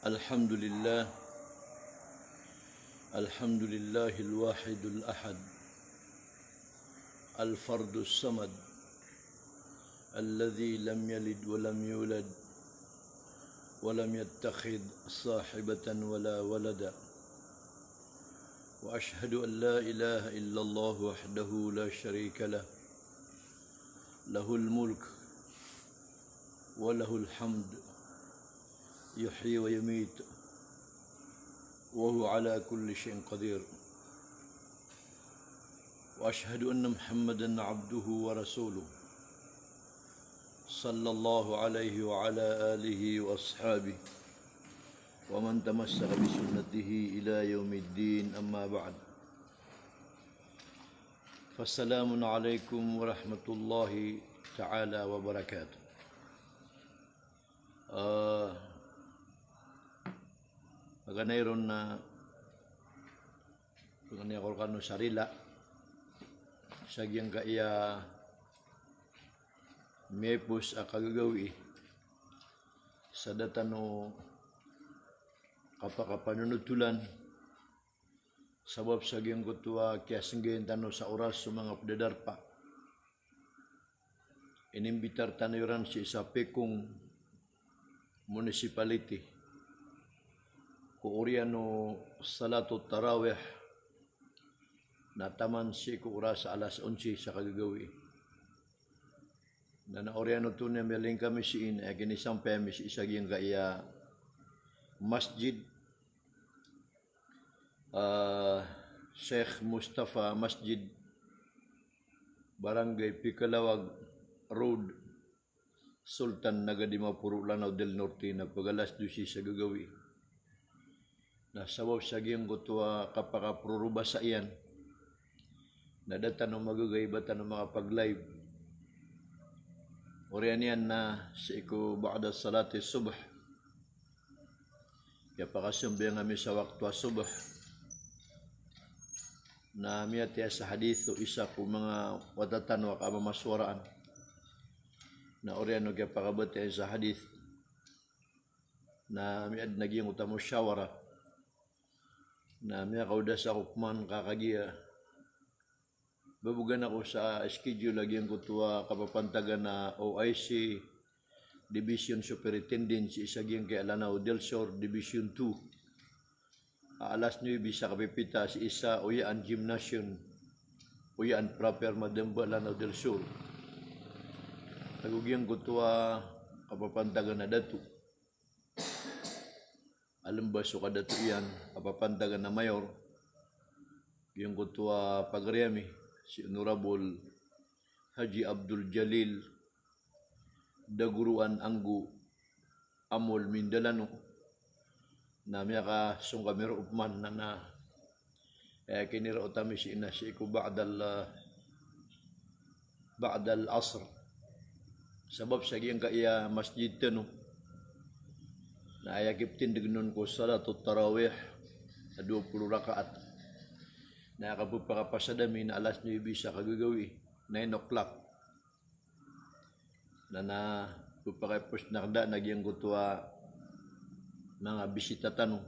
الحمد لله الحمد لله الواحد الأحد الفرد الصمد الذي لم يلد ولم يولد ولم يتخذ صاحبة ولا ولدا وأشهد أن لا إله إلا الله وحده لا شريك له له الملك وله الحمد يحيي ويميت وهو على كل شيء قدير وأشهد أن محمدا عبده ورسوله صلى الله عليه وعلى آله وأصحابه ومن تمسك بسنته إلى يوم الدين أما بعد فالسلام عليكم ورحمة الله تعالى وبركاته. Maganayron na pagkaniakorkan no sarila sa giyang kaya mepus a kagagawi sa data no kapakapanunutulan sabab sa giyang kutuwa kaya singgayin tano sa oras sa mga padadarpa inimbitar tanoyran si isa pekong municipality Kuuriano salatu tarawih na taman si kuura sa alas 11 sa kagagawi. Na naoriano to na meling kami siin ay ginisang pemis isaging kaya masjid Sheikh Mustafa Masjid Barangay Pikalawag Road Sultan Nagadimapuro Lanao del Norte na pagalas 12 sa gagawi. Na sabab sa giyang kutuwa kapakaproruba sa iyan na data no magagaybatan ng mga pag-live oriyan yan na sa iku ba'da salati subh kaya pakasumbiyang kami sa waktu subh na miyatiya sa hadithu isa po mga watatan wa kamamaswaraan na oriyan no kaya pakabati sa hadith na miyad naging utamo syawara na miya kauda sa kukman kakagiya babugan ako sa schedule lagi ang kutuwa kapapantagan na OIC Division Superintendent si Isaging kay Lanao del Sur Division 2 alas 9 sa kapipita si isa Uyaan Gymnasium Uyaan Proper Madamba Lanao del Sur nagugyang kutuwa kapapantagan na datu alam ba so kada tuyan kapapantagan na mayor yung kutua pagriami si Honorable Haji Abdul Jalil Daguruan Anggu Amol Mindalano na miya ka sung kamero upman na kinira utami si ina si iku ba'dal asr sabab sa giyang kaya masjid tano na ayakiptin dignon ko salatul tarawih na 20 rakaat na kapagpakapasadami na alas 9 sa kagagawi 9 o'clock na pagpakapos nakda nagyang kutuwa mga bisita tanong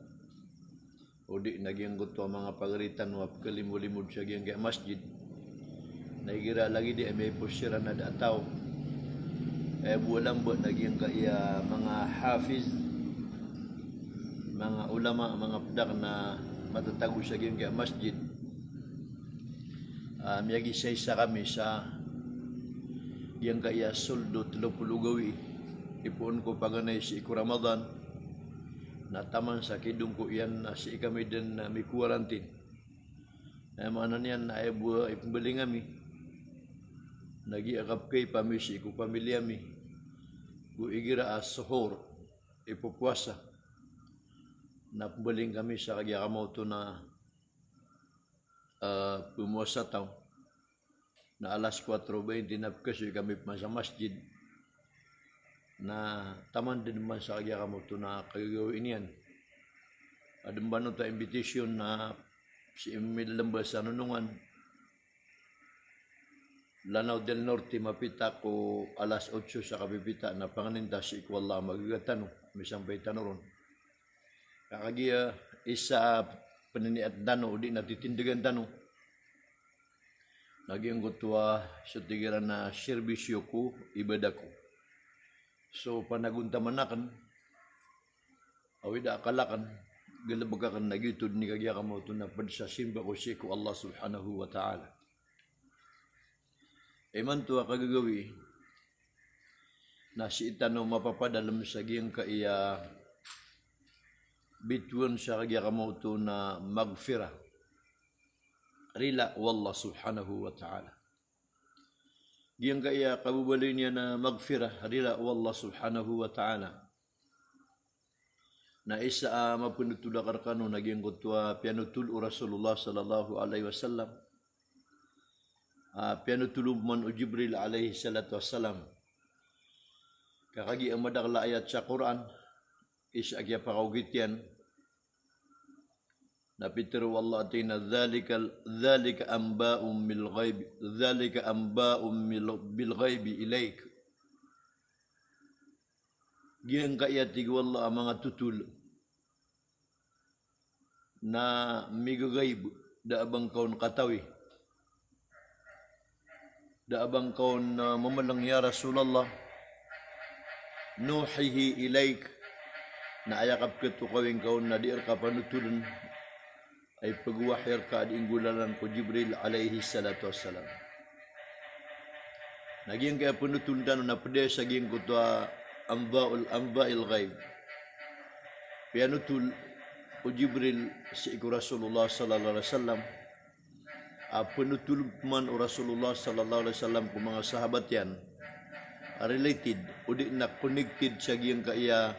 o di nagyang kutuwa mga pagaritan wap kalimulimod sa giyang kaya masjid naigira lagi di may posira na dataw buwalang ba nagyang kaya mga hafiz mga ulama, mga pedak na matatago sa giyang kaya masjid. Miyagisaysa kami sa giyang kaya soldo 30 gawi. Ipuon ko paganay si iku Ramadan na taman sa kidong ko iyan na si kami din na may quarantine. Na mga niyan na buwa ipambali kami. Nagiakap kay pamisi iku pamilya mi. Ku igira as suhor ipupuasa. Napabaling kami sa kagyakamaw to na pumuasa taon na alas 4:20 napkasoy kami pa sa masjid na taman din naman sa kagyakamaw to na kagagawin yan adumbanon ta invitation na si Emil Lambas sa nunungan Lanao del Norte mapita ko alas 8 sa kabibita na panganinda si ikwala magagatan misang bay tanoron Kakagia isa peniniat dano di natitindigan dano. Naging gutwa sa tigiran na serbisyoku ibadaku. So panagunta manakan awida akalakan galabagakan nagitod ni kagya kamo tunapad sa simba ko siku Allah subhanahu wa ta'ala. Eman tuwa kagagawi na si itano mapapadalam sa giyang kaiya bituan sa kagya kamo to na magfira rila wallah subhanahu wa ta'ala. Giyang kaiya kabubalin niya na magfira rila wallah subhanahu wa ta'ala. Na isa mapunutulakar kano naging kutwa pianutul Rasulullah sallallahu alaihi wasallam. Pianutulog man o Jibril alaihi salatu wassalam. Kakagi ang madakla ayat sa Quran isa agya pakawgit yan. Napitero Allah atina dhalika amba'um bil ghaibi dhalika amba'um bil ghaibi ilaik. Giyang kaiyat tigwalla ang mga tutul na migagayb da abang kaun katawi da abang kaun mamalang ya Rasulullah nuhihi ilaik na ayakap ketu kawing kaun na diir ka panutulan ay pagwahir ka ad ingulalan ko Jibril alaihi salatu wassalam. Naging kaya panutuldan na pede sa giyang kutwa amba'il ghaib. Pianutul o Jibril si iku Rasulullah sallallahu alaihi wasallam. Penutul man o Rasulullah sallallahu alaihi wasallam ko mga sahabat yan related o di na connected sa giyang kaya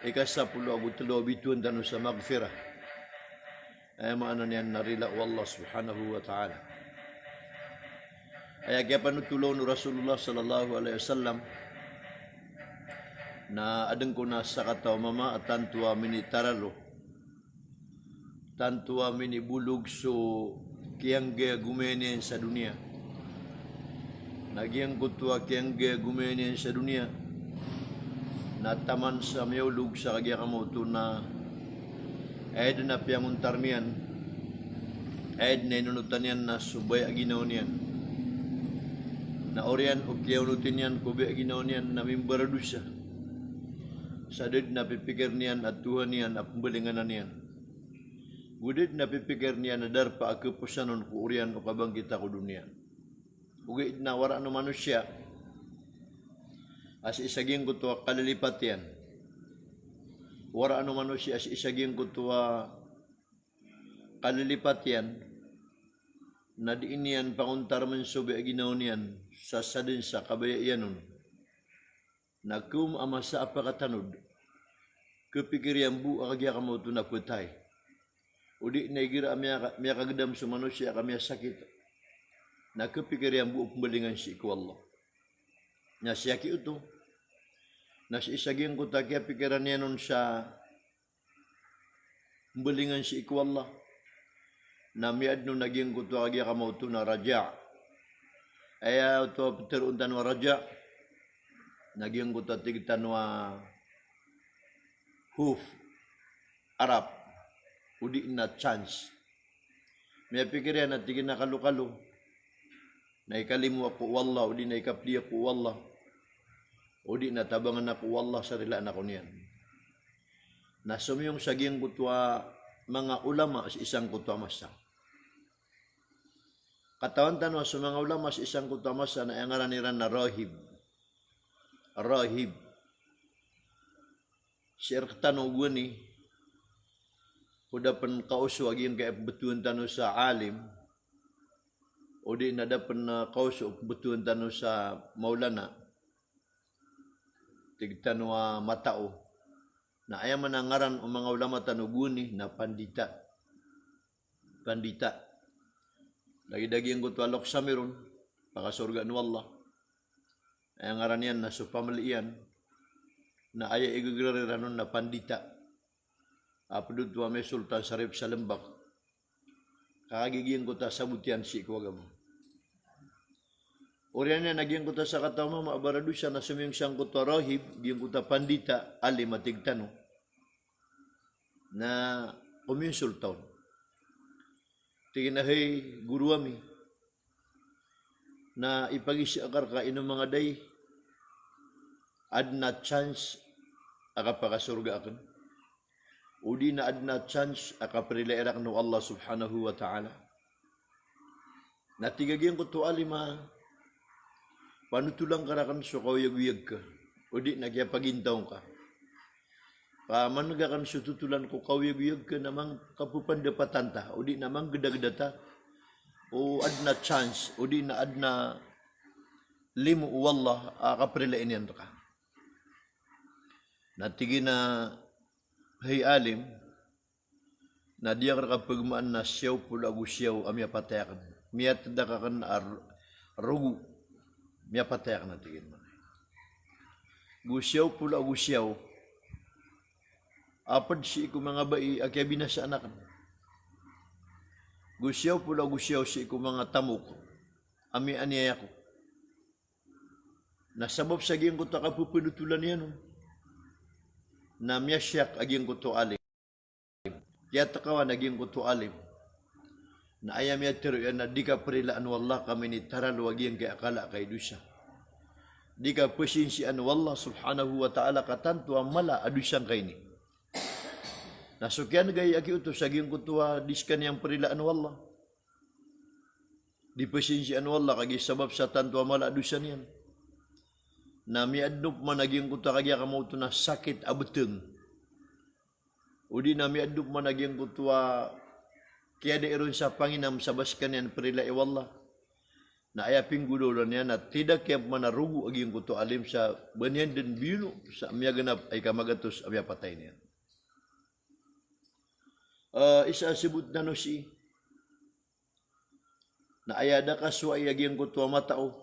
ikasapulo abutulo bituan dano sa magfira. Ay maano niyan narila wallah subhanahu wa ta'ala. Ay kaya panutulon o Rasulullah sallallahu alaihi wasallam na adeng ko na sa kataw mama at tantua mini taralo. Tantua mini bulog so kiyang gaya gumenyen sa dunia. Nagyang kutwa kiyang gaya gumenyen sa dunia. Nataman sa mayulog sa kagya kamoto na ayad na piyanguntar niyan. Ayad na inunutan niyan na subay aginaw niyan. Na orian o kiyaunutin niyan kubay aginaw niyan na mimbarado siya. Sadid na pipikir niyan at Tuhan niyan at pembalingan niyan. Gudid na pipikir niyan na darpa akapusanon ko urian o kabanggita ko dunia. Ugid na wara no manusia. As isaging ko to kalilipat yan. Wara no manusia as isaging ko to kalilipat yan. Na diin yan panguntar man sobe aginaw niyan sa sadin sa kabayayan nun. Nakum ama sa apakatanod, kepikir yang bu agya kamu tu nak petai. Udi negira amya kagedam sa manusia kami sakit. Na kepikir yang bu pembelingan si ku Allah. Nya siaki itu. Nas isaging ko takya pikiran niya nun sa pembelingan si ku Allah. Na miad nun naging ko tu agya kamu tu na raja. Aya tu teruntan wa raja. Naging kuta tigtan wa hoof Arab udi na chance. May pikiryan na tigin na kalu-kalu. Na ikalimu ako wallah udi na ikapdi ako wallah. Udi na tabangan ako wallah sarila na ko niyan. Nasumiyong saging kutwa mga ulama sa isang kutwa masa. Katawan tanwa sa mga ulama sa isang kutwa masa na ang araniran na rahib. Rahib. Sir tanong guni udapan kauso aging kay betuan tano sa alim o di na dapan kauso betuan tano sa maulana tigtanwa matao na ayaman nangaran o mga ulama tano guni na pandita dagi-dagi ang gutwalok sa meron pakasurga ni Allah ay ngaran yan na supamalian na aya igagaranon na pandita. Apudud tuwa may sultan sarip sa lembak. Kakagiging ko ta sabutian si kuwaga mo. Oriyan na naging ko ta sa katama maabarado siya na sumiyong siyang ko ta rahib, giyong ko ta pandita, ali matigtano. na kuminsultaon. Tinginahay guru kami na ipag-isiakar ka ino mga day adna chance aka pakasurga akan. Udi na adna chance aka prilairak no Allah subhanahu wa ta'ala. Natigagyan ko to alima panutulang karakan so kawiyag-wiyag ka. Udi nagyapagintaw ka. Managakan sa tutulan ko kawiyag-wiyag ka namang kapupandapatan ta. Udi namang gedagdata. O adna chance. Udi na adna limu wallah kaprilain yan ka. Natigi na hay alim na diya ka pagmaan na siyaw pula siyaw amya patayakan. Miyat da ka kan rugu. Miya patayak na tigin mo. Gusyaw pula siyaw. Apad si iku mga bai akya binasa anakan. Gusyaw pula gusyaw si iku mga tamok. Ami aniyaya ko. Nasabab sa giyang ko takapupinutulan yan. Na miyasyak aging ko to alim. Kaya takawa naging ko to alim. Na ayam ya tiro yan na di ka perilaan wallah kami ni taral wagiyang kay akala kay dusa. Di ka pesinsian wallah subhanahu wa ta'ala katanto ang mala adusang kay ni. Nasukyan gay aki utos saging kutua diskan yang perilaan wallah. Di pesinsian wallah kagi sabab sa tanto ang mala adusan yan. Na miadnup man naging kutua kagi akamu tu na sakit abeteng. Udi na miadnup man naging kutua kaya daerun sa Panginam sabaskan yan perilai wallah. Na ayaping gudolan yan na tidak kaya manarugu aging kuto alim sa banyan dan binu sa amya ganap ay kamagatos amya patay niyan. Isa sibut na no si na ayada kaswa ay aging kuto matao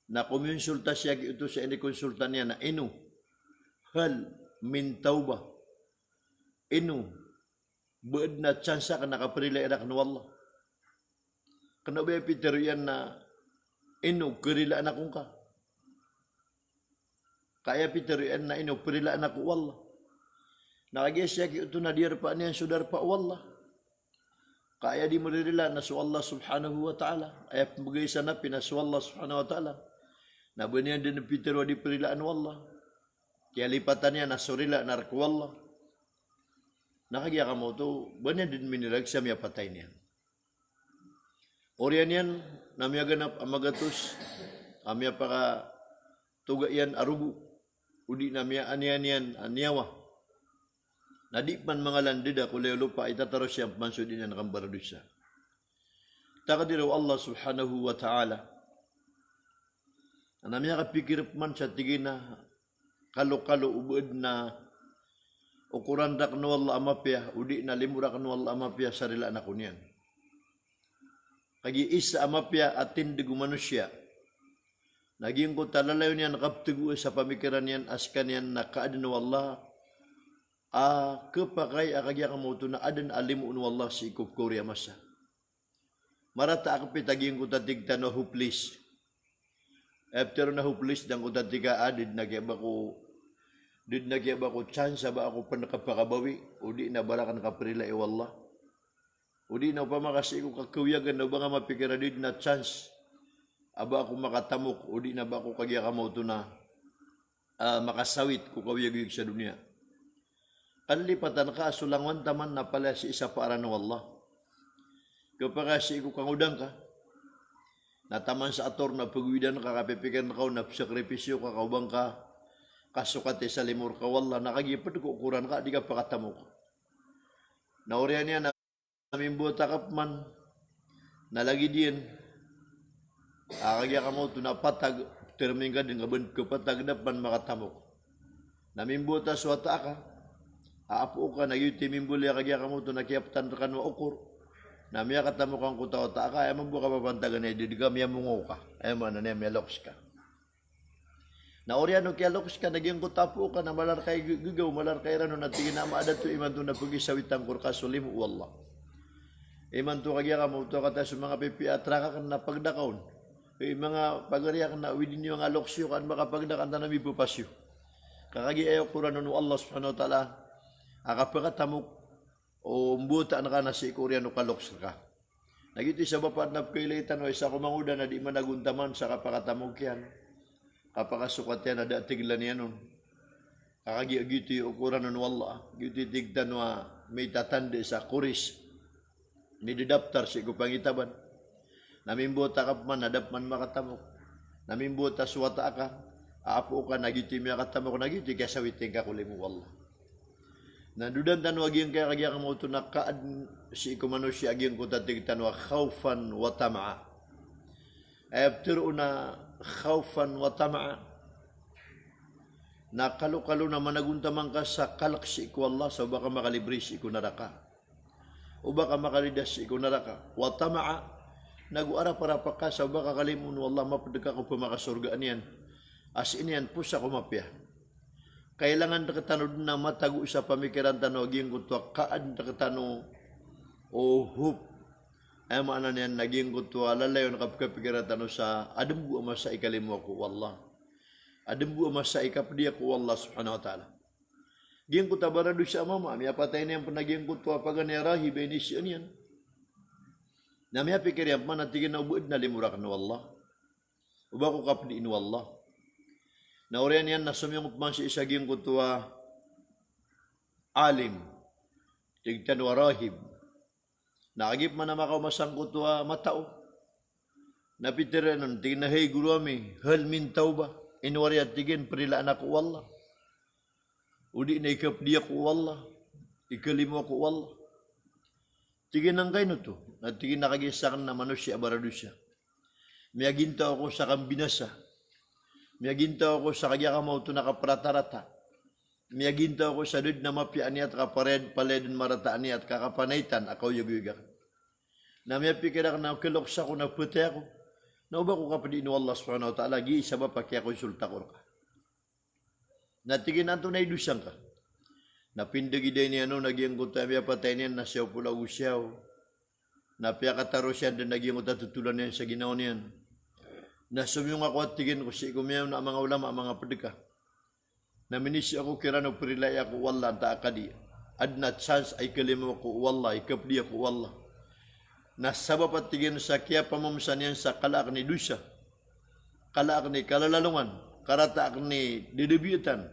na kumonsulta siya ito sa ini konsulta niya na inu hal min tauba inu buad na tsansa ka nakaperilai anak no Allah. Kena ba Peter yan na ino kerila anak ka. Kaya Peter yan na ino kerila anak Allah. Nakagesya ki ito na diyar pa niyan sudar pa Allah. Kaya di meririla na su Allah subhanahu wa ta'ala. Ayat bagay sana pinasu Allah subhanahu wa ta'ala. Na bunyan din Peter wa di perilaan Allah. Kaya lipatannya na surila narku Allah. Nakagya ka mo to, banyan din minirag siya miya patay niya. Orian yan, namya ganap amagatos, amya paka tuga yan arugu, udi namya anian yan anyawa. Nadi man mga landida kulay lupa itataros siya mansudin yan nakambaradusa. Takadiraw Allah subhanahu wa ta'ala. Namya kapikirip man sa tigina, kalo-kalo ubod na ukuran dak no Allah amapya, udi na limura no Allah amapya sarila anak kunyan. Kagi isa amapya atin digu manusia. Naging ko talalayo niyan nakaptugu sa pamikiran niyan askan niyan na kaadin no Allah. Kepakay akagya kamuto na adan alimu no Allah si ikup Korea masa. Marata akapit aging ko tatigta no huplis. After na huplis dang ko tatiga adid nagyaba ko did nagyaba ko chance ba ako pa nakapakabawi o di na barakan kaprila wallah. O di na pa makasi ko kakuyagan na ba nga mapikira did na chance aba ako makatamok o di na ba ako kagya kamoto na makasawit ko kawiyag sa dunia. Kanlipatan ka sulangwan taman na pala si isa para na wallah. Kapag ko kangudang ka nataman sa ator na pagwidan ka kapipikan ka na sakripisyo ka kaubang ka kasukate sa limur ka wallah nakagipad ko ukuran ka di ka pakatamok. Nauriyan niya na namimbuta kapman nalagi diyan akagya ka mo ito napatag terming ka din kapatag dapan makatamok. Namimbuta suwata ka aapo ka nagyuti mimbuli akagya ka mo ito nakiaptan ka no ukur namiya katamok ang kutawata ka ay mabuka papantagan na ididiga miya mungo ka ay mo na niya mialoks ka. Na oriano kaya lokus ka naging kutapo ka na malar kay gugaw malar kay rano na tingin na maadat to iman to na pagisawitang kurkaso limu wallah. Iman to kagya ka mo to kata sa mga pipiatra ka na pagdakaon. Mga pagariya ka na widin nyo nga loksyo kan makapagdakan na nami pupasyo. Kakagi ayaw kurano no Allah subhanahu wa ta'ala Akapakatamok o mbuta na ka na si Koreano kaloks ka. Nagiti sa bapat na kailitan o isa kumanguda na di managuntaman sa kapakatamok yan. Kapakasukat yan na datiglan yan nun. Kakagiti ukuran nun wala. Giti tigtan wa may tatande sa kuris. Nididaptar si kupangitaban. Namimbuta ka man, nadap man makatamok. Namimbuta suwata ka. Aapo ka, nagiti miya katamok, nagiti kasawiting ka kulimu wala. Nadudan tanu agiang kaya kagya mo ito nakaad si ikumano si agiang ko tatigtan wa khawfan wa tama'a. Ayabtiro na khawfan wa tama'a. Na kalo-kalo na managuntamang ka sa kalak si iku Allah sa baka makalibri si iku naraka. O baka makalidas si iku naraka. Wa tama'a. Naguara-para ka sa baka kalimun wallah mapadagka ko pumakasurgaan yan. As in yan po sa kumapya. Kailangan nakatano na matago sa pamikiran tano aging kutwa kaan nakatano o hope ay maana niyan naging kutwa lalayon kapkapikiran tano sa adembu ama sa ikalimu ako wallah adembu ama sa ikapdi ako wallah subhanahu wa ta'ala giyang kutwa barado sa mama miya patay na yung panaging kutwa paganirahi benisyan yan na miya pikir yan manatigin na ubuid na limurak na wallah uba ko kapdiin wallah. Naurian yan na sumiyong man si isaging kutua alim, tigtan warahib. Nakagip man na makamasang kutua matao. Napitiran nun, tigin na hey guru ami, hal min tauba, inwariat tigin perilaan ako wallah. Udi na ikap dia ko wallah, ikalimu ako wallah. Tigin ang kayo to, na tigin nakagisakan na manusia baradusya. Miyaginta ako sa kambinasa. Miyaginta ako sa kagya kamau ito nakapratarata. Miyaginta ako sa dud na mapyaan niya at kapared paleden marataan niya at kakapanaitan akaw yaguyagak. Na miyapikirak na kiloksa ko na putay ako. Na uba ko kapadiin Allah subhanahu wa ta'ala gi isa ba pakya ko sulta ko ka. Natigin nato na idusang ka. Napindagi day niya no nagyang kuta miya patay niya na siyaw pula usyaw. Napya kataro siya din nagyang kuta tutulan niya sa ginawa niyan. Nasumyong ako at tigin ko si kumiyaw na mga ulama, mga pedeka. Naminisi ako kirano perilay ako wallah ta akadi. Adna chance ay kalimu ko wallah, ikapdi ako wallah. Nasabab at tigin sa kaya pamamsan yan sa kalaak ni Dusa. Kalaak ni kalalalungan. Karataak ni didebutan.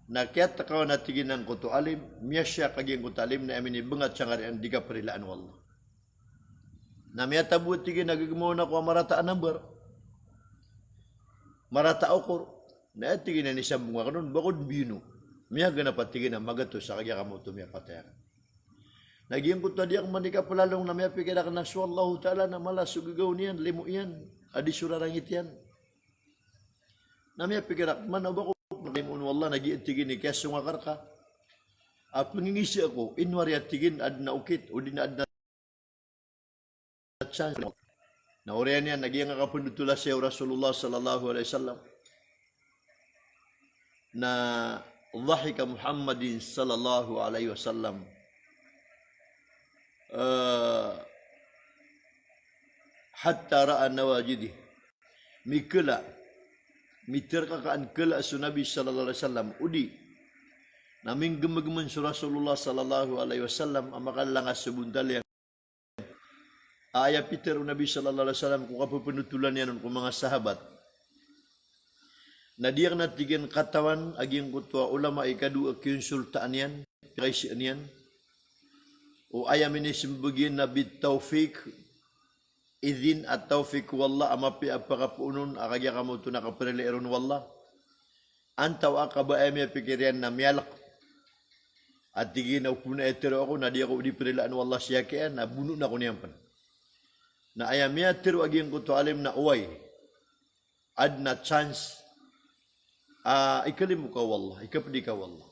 Na kaya takaw na tigin ng kuto alim. Miya siya kaging kuto alim na amin ibangat siya nga rin di ka perilaan wallah. Na miya tabu tigin nagagawa na ko marataan number. Marata okor, na tigin na ni sambunga kanon, bakod bino. Miya gana patigin na magato sa kagya kamo ito miya patayan. Naging kuta diyak manika palalong na miya pikirak na suwallahu ta'ala na malas sugagaw niyan, limu yan, adi surarangit yan. Na miya pikirak, man ba ko, limun wallah, nagiitigin ni kaya sungakar ka. Pangingisi ako, inwari at tigin, ad na ukit, o di na ad na chance. Naurian yan, naging kakapundutula siya Rasulullah sallallahu alaihi wasallam na dhahika Muhammadin sallallahu alaihi wasallam hatta ra'a nawajidih mikala mitirka kaan kala su Nabi sallallahu alaihi wasallam udi naming gemegmen su Rasulullah sallallahu alaihi wasallam amakalanga sebuntal yang ayat Peter Nabi sallallahu alaihi wasallam kung kapupenutulan yan kung mga sahabat. Na diyak natigin katawan aging kutwa ulama ikadu akinsultaan yan, kaisian yan. O ayamin isimbagin na bitawfik, idin at tawfik wallah amapi apakapunun akagya kamo ito nakapreleron wallah. Antaw akaba ay may pikirian na miyalak. At tigin na kuna etero ako na di ako diprelaan wallah siya kaya na buno na ko niyan pan. Na ayamia tiru aging kuto alim na uway ad na chance ikalimu ka wallah ikapdi ka wallah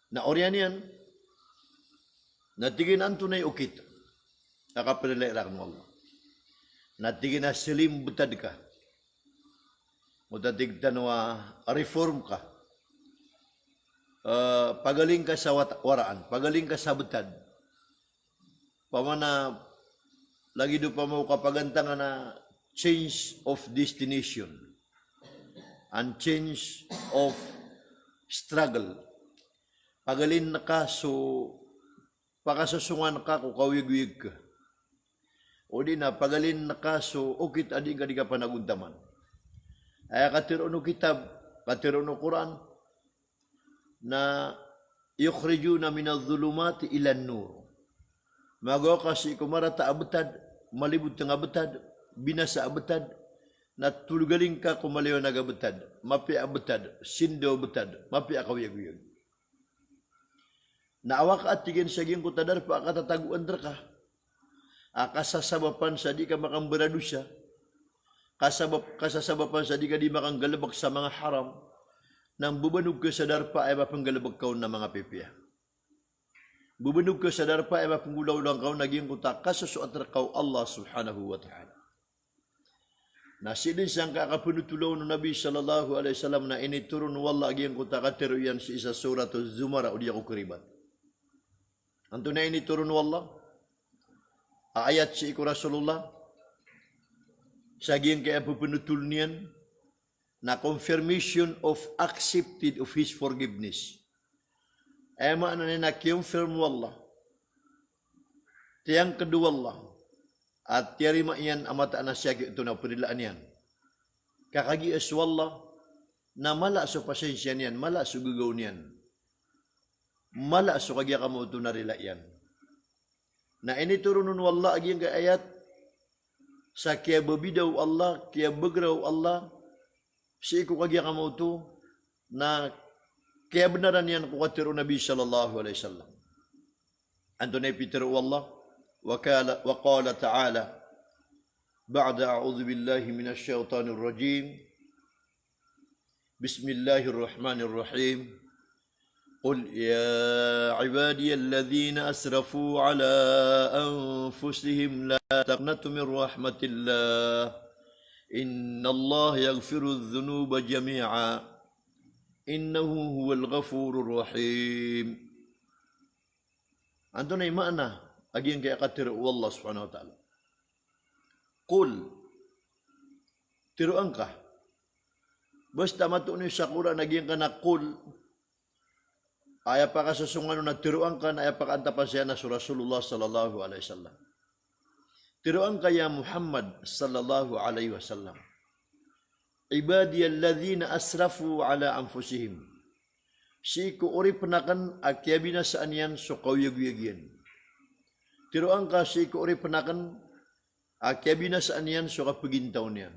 na orianian na tigin antunay ukit nakapilay lang wallah na tigin na silim butad ka mutatigtan wa reform ka pagaling ka sa waraan pagaling ka sa butad pamana lagi do pa mo kapagantangan na change of destination and change of struggle. pagalin na ka so pakasasungan ka ko kawig-wig ka. O di na pagalin na ka so ukit adi ka di ka panaguntaman. Ay katiro no kitab, katiro no Quran na yukhrijuna minadh-dhulumati ila an-nur. Magawa kasi kumarata abetad, malibut tengah betad, binasa abetad, na tulugaling ka kumaliw na abetad, mapi abetad, sindo betad, mapi akawiyag-wiyag. Na awak at tigin sa giyang kutadar pa katataguan ka. Kasasabapan sa di ka makambaradusya, kasasabapan sa di ka di makanggalabag sa mga haram, nang bubanog ka sa darpa ay mapanggalabag ka na mga pipiya. Bubanog ka sa darpa ay mapanggulaw lang ka naging kuta kasasuat ka Allah subhanahu wa ta'ala. Nasidin siyang kakapunutulaw ng Nabi sallallahu alaihi wasallam na initurun wala aging kuta katero yan sa isa surat az-Zumar o di ako kuribat. Anto na initurun wala? Ayat si iku Rasulullah sa aging kaya pupunutul niyan na confirmation of accepted of his forgiveness. Ay maana na confirm wallah. Tiyang kedua Allah. At tiyarima iyan amata na siya ito na panilaan yan. Kakagi es wallah na mala so pasensya niyan, mala so gugaw niyan. Mala so kagya kamo ito na rila yan. Na initurunun wallah aging ayat sa kaya babidaw Allah, kaya bagraw Allah, si iku kagya kamo ito na kaya benaran yan kukatiru Nabi sallallahu alaihi wasallam. Anto na ipitiru Allah, wa qala ta'ala, ba'da a'udhu billahi minash shaitanir rajim, bismillahirrahmanirrahim, qul ya ibadiyalladzina asrafu ala anfusihim la taqnatu min rahmatillah, innallaha yaghfiru dhunuba jami'a, innahu huwal ghafurur rahim. Anto na imana aging kaya katiro Allah subhanahu wa ta'ala. Qul, tiruan ka. Basta matunin sa Quran naging ka na qul, aya pa ka sasungan na tiruan ka na aya pa ka antapan siya na Rasulullah sallallahu alaihi wasallam. Tiruan ka ya Muhammad sallallahu alaihi wasallam. Ibadiyalladzina asrafu ala anfusihim. Si ko ori penakan akya binasaan yan so kawyag-yagyan. Tiruan ka si ko ori penakan akya binasaan yan so kapagintaw niyan.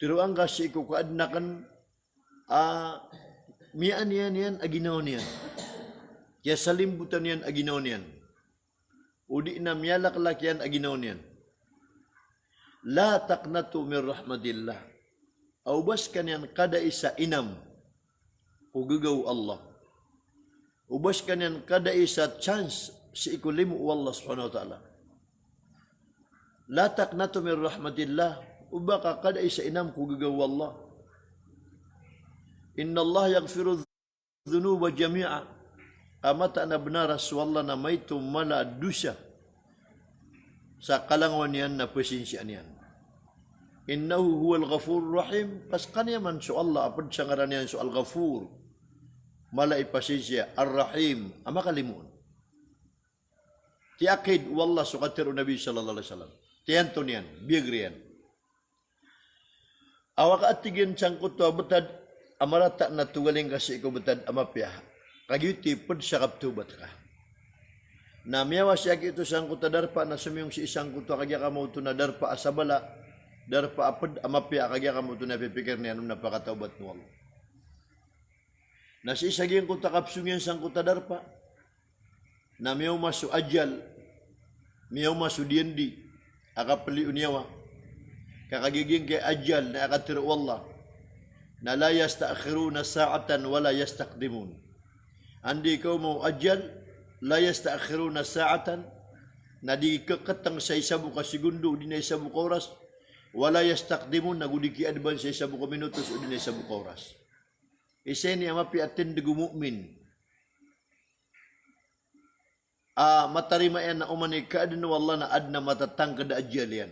Tiruan ka si ko kaadnakan mian yan aginaw niyan. Kaya salimbutan yan aginaw niyan. Udi na miyalak-lak yan aginaw niyan. La taqnatu min rahmatillah. Ubas kanyan kada isa inam ugagaw Allah. Ubas kanyan kada isa chance si ikulimu Allah subhanahu wa ta'ala. La taqnatu min rahmatillah. Ubaka kada isa inam ugagaw Allah. Inna Allah yaghfiru dhunuba jami'a. Amata na benaras wallah na may tumala dusa sa kalangawan yan na pasensya niyan. Innahu huwal ghafurur rahim. Pas kanya man so Allah apad sa ngaran niyan so al-ghafur. Malay pasensya ar-rahim ama kalimun. Tiakid wallah so katiru Nabi sallallahu alaihi wasallam. Tiyanto niyan biagrian. Awak atigin sangkut to betad amarata na tugaling kasi ko betad amapya. Kagyuti pud sa kaptubat ka. Na miyawa siya ito sangkut darpa na sumiyong si isang kuto kagya kamo to na darpa asabala. Darpa apad amapya kagya kamo ito na pipikir niya nung napakataubat mo. Nasi isaging kuta kapsungyan sang kuta darpa. Na miyaw masu ajal. Miyaw masu diendi. Akapali unyawa. Kakagiging kay ajal na akatiru Allah. Na la yastaakhiruna sa'atan wala yastaqdimun. Andi ikaw mo ajal. La yastaakhiruna sa'atan. Na di kakatang sa isabu ka segundo. Di na isabu ka oras. Wala yastaqdimun nagudiki advance sa buko minutos o dinay sa buko oras. Isa ni amapi atin de gumu'min. Matarima yan na umani kaadin wallah na adna matatang kada ajal yan.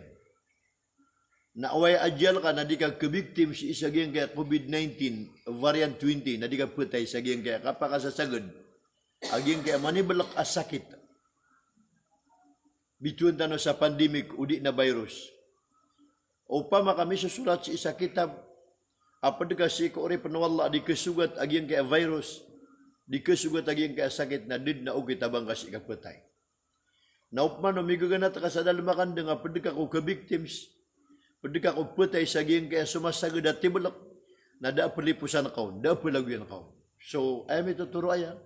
Na away ajal ka na di ka kabiktim si isa giyang kaya COVID-19 variant 20 na di ka putay sa giyang kaya kapakasasagod aging kaya manibalak asakit. Bituan tano sa pandemic, udi na virus. Upama kami susulat sa isa kitab, apa dikasih ko ori panwala di kesugat aging kaya virus, di kesugat aging kaya sakit na did na ugi tabang kasih kapatay. Na upman umigaganat ka sa dalmakan dengan pedika ko ka victims, pedika ko patay sa aging kaya sumasagad at tibalak, na da pelipusan kau, da pelagyan kau. So, ay may tuturo aya,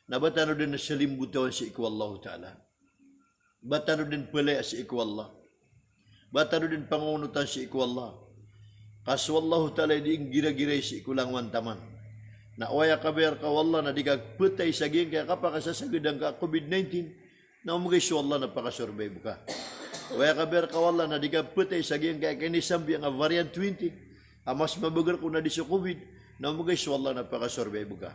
na batano din na salimbutawan si iku Allah Ta'ala. Batano din pala si iku Allah. Batano din pangunutan si iku Allah. Kaso Allah Ta'ala diing gira-giray si iku lang wantaman. Na waya kabayar ka Allah na di ka putay sa giyang kaya kapakasasagidang ka COVID-19 na umagay si Allah na pakasurvive ka. Waya kabayar ka Allah na di ka putay sa giyang kaya kinisambi ang variant 20 mas mabagar ko na di sa COVID na umagay si Allah na pakasurvive ka.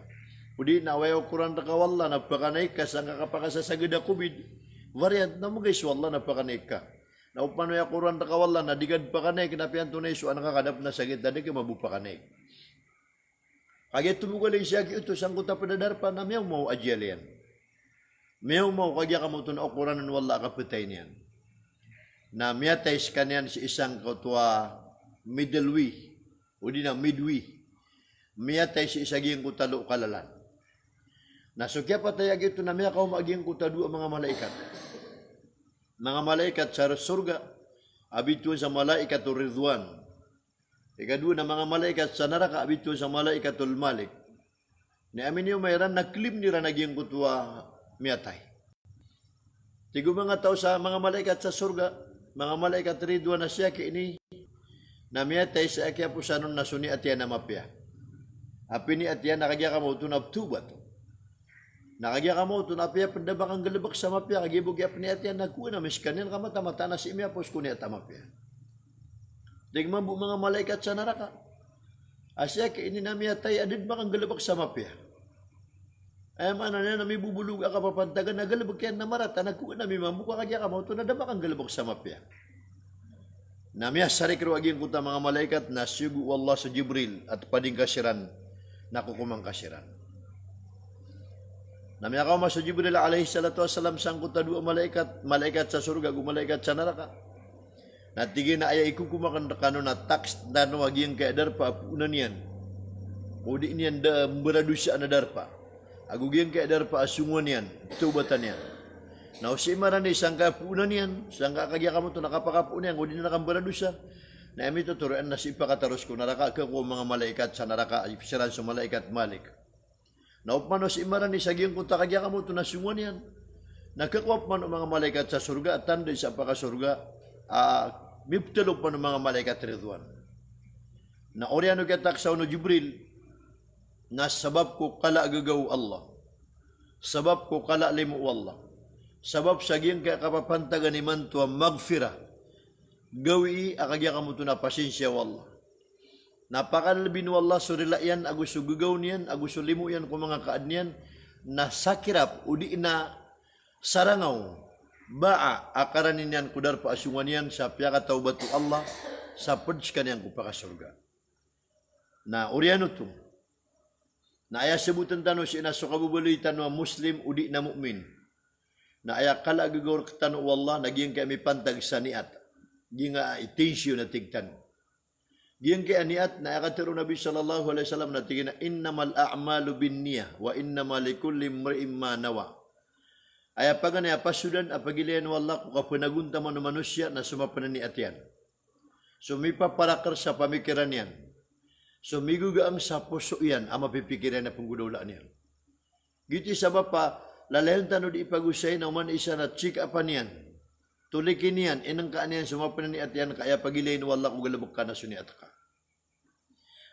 Pudi na waya ukuran ka Allah na pakanaik ka sa kapakasasagida COVID variant na umagay si Allah na pakanaik ka. Na upano ya Quran ta kawala na digad pa kanay kinapian tunay so anang kakadap na sakit dadi ka mabupa kanay. Kaya tumugal siya ki ito sang kuta padadar pa na miyaw mau ajalian. Miyaw mau kaya kamu tun Quran nan wala ka patay niyan. Na miyatay kanyan si isang kutwa middle-wi o di na midwi. Miyatay si isaging kutalo kalalan. Na so kaya patay ito na miya kaw maging kutado ang mga malaikat. Mga malaikat sa surga, abituan sa malaikatul Ridwan. Ikadua na mga malaikat sa neraka, abituan sa malaikatul Malik. Ni amin yung mayroon na klim nila naging kutwa miyatay. Tigo mga tao sa mga malaikat sa surga, mga malaikat Ridwan na siya ini na miyatay sa akya po sa nun nasuni at yan na mapya. Api ni at yan nakagya ka mo tunab tubat. Nakagya ka mo, tunapya pandabak ang galabak sa mapya, kagibog ya paniatyan, nagkuha na, miskanin ka mata-mata na si imya, pos kunya tamapya. Tigman po mga malaikat sa naraka. Asya, kainin na miyatay, adid ba ang galabak sa mapya? Ay, mana na may bubulog ka papantagan, na galabak yan na marata, nagkuha na, may mamuka kagya ka mo, tunadabak ang galabak sa mapya. Namya sarikro aging kuta mga malaikat, na sugu Allah sa Jibril, at pading kasiran, nakukumang kasiran. Namya kaw mas Jibril alaihi salatu wassalam sangkut dua malaikat, malaikat sa surga ug malaikat sa neraka. Natigi na aya iku kumakan kanu na taks dan waging kay darpa punan yan. Udi niyan da beradusa na darpa. Agu giyang kay darpa asungon yan, tubatan yan. Na si marani sangka punan yan, sangka kagya kamo to nakapakapunan yan, udi na nakam beradusa. Na emi to turuan na si pakataros ko neraka ka ko mga malaikat sa neraka, siran sa malaikat Malik. Na upman si imaran ni saging kung takagya ka mo ito na sungan yan. Nagkakwap man ang mga malaikat sa surga at tanday sa pakasurga, miptalog man ang mga malaikat Ridwan. Na oriano kataksaw no Jibril, na sabab ko kala agagaw Allah. Sabab ko kala limu Allah. Sabab saging kaya kapapantagan ni mantua magfira. Gawi akagya ka mo ito na pasensya Allah. Napakalabin wallah surila yan, agus sugugaw niyan, agus sulimu yan kung mga kaad niyan, na sakirap, udi na sarangaw, baa, akaranin yan kudar pa asungan yan, sa piyaka taubatu Allah, sa pudska niyan kupakasurga. Na uriano to, na aya sebutan tano si inaso kabubaloy tano Muslim, udi na mu'min, na aya kala gagawar tano wallah, naging kami pantag sa niat, ginga itensyo na tigtano. Diyan kay aniat na akatero Nabi sallallahu alaihi wasallam na tingin na innamal a'malu binniyah wa innamal likulli imri'in ma nawa. Ay apagan ay apasudan apagilian wallah ko kapanagunta man manusia na sumapanan ni atian. Sumipaparakar sa pamikiran yan. Sumigugaang sa puso yan ang mapipikiran na panggudulaan yan. Giti sabab pa lalayon tano di ipagusay na uman isa na chika pa niyan. Tulikin yan, inang kaan yan, sumapanan ni atian, kaya pagilayin wala kung galabok ka na suniat ka.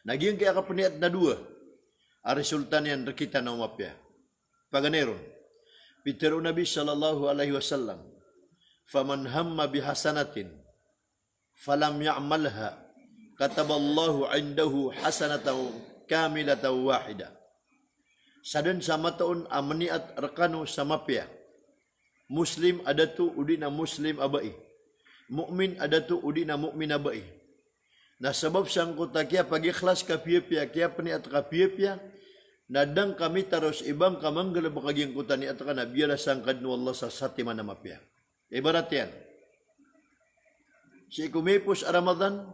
Naging kaya kapuniat na dua, ang resulta niyan, rakita na umapya. Paganeron, Pitero Nabi sallallahu alaihi wasallam, faman hamma bihasanatin, falam ya'malha, kataballahu indahu hasanataw kamilataw wahida. Sadan sa mataon, amaniat rakano sa mapya, Muslim adatu udi na Muslim abai. Mukmin adatu udi na mukmin abai. Na sabab sang kota kaya pag-ikhlas ka piyapya, kaya paniat ka piyapya, nadang kami taros ibang kamanggal bakaging kutani at kana biala sangkad no Allah sa satima na mapya. Ibarat yan. Si kumipos a Ramadan,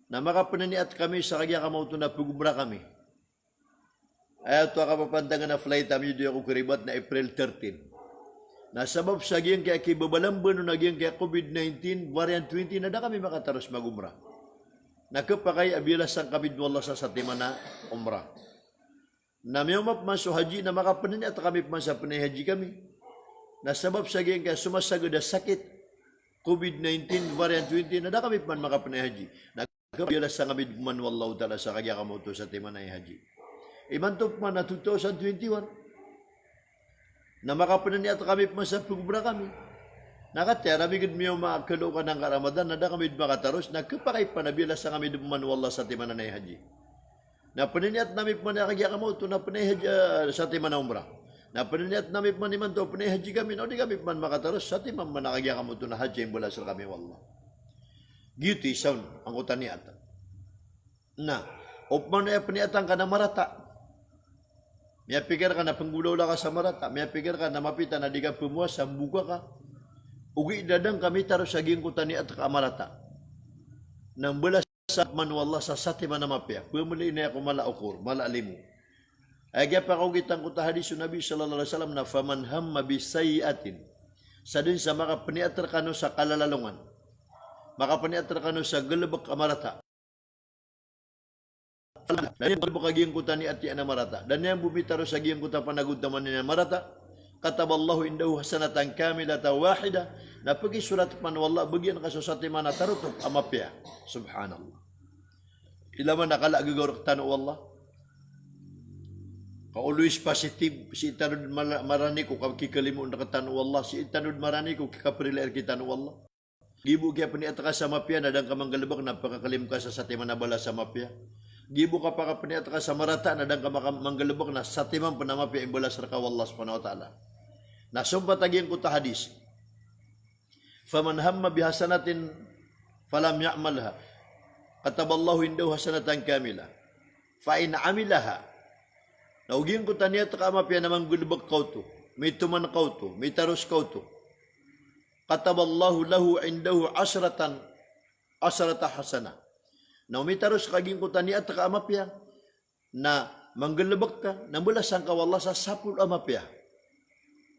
na makapananiat kami sa kagya kamauto na pugubra kami. Ayaw to kapapantangan na flight kami doon ako karibat na April 13. Nasabab sa giyang kaya kibabalambon no nagyang kaya COVID-19 variant 20 na kami makataros magumra. Nakapakay abilas ang kabid wala sa satima na umra. Na miyumap man so haji na makapananiat kami man sa panay haji kami. Nasabab sa giyang kaya sumasagod na sakit COVID-19 variant 20 na kami man makapanay haji. Nakabilas sa kabid man wallahu ta'ala sa kagya kamoto sa tima na haji. Imantop man na 2021 na makapananiat kami man sa pugubra kami. Nakatera bigid miyo makakalo ka ng karamadan na da kami makataros na kapakay panabilas sa kami duman wallah sa tima na haji. Na pananiat namin man nakagya kamoto na panay haji sa tima na umrah. Na pananiat namin man iman to panay haji kami no di kami man makataros sa tima man nakagya kamoto na haji yung sa kami wallah. Giti sound ang utaniat. Na opman na paniatan ka na marata. May pikir ka na penggulaw ka sa marata. May pikir ka na mapita na di ka pumuas, sambuka ka. Ugi dadang kami taros sa giyang kutani at kamarata. Nang belas sa manwallah sa sati manamapya. Pumuli na ako malaukur, malalimu. Ay kaya pa kitang kuta hadis Nabi sallallahu alaihi wasallam na faman hamma bisayiatin. Sa din sa makapaniatar kano sa kalalalungan. Makapaniatar kano sa galabak kamarata. Dan yang berbakagiyang kuta ni ati ana marata. Dan yang bumitaro sa giyang kuta panagud naman ni marata. Kataballahu indahu hasanatan kamilata wahida. Na pagi surat man wallah bagian kasusati mana tarutuk amapya. Subhanallah. Ilaman nakala gagawar tanu wallah. Always positive si itanud marani ko kikalimu na tanu wallah. Si itanud marani ko kikapriler kita nu wallah. Gibu kaya paniat ka sa mapya nadang kamanggalabak na pakakalim ka sa sati manabala sa mapya. Gibu ka pa kapaniat ka sa marata na dang kamanggalabak na sa timang panamapi imbalas raka wallah subhanahu wa ta'ala. Nasumpa tagyan ko ta hadis. Faman hamma bihasanatin falam ya'malha. Kataballahu indahu hasanatan kamila. Fa in amilaha. Naugin ko ta niya ta kamapi na manggulabak kau to. May tuman kau to. May taros kau to. Kataballahu lahu indahu asrata hasana. Na umitaros kaging kutan niya at kaamapya na manggalabak ka na mula sang kawala sa 10 amapya.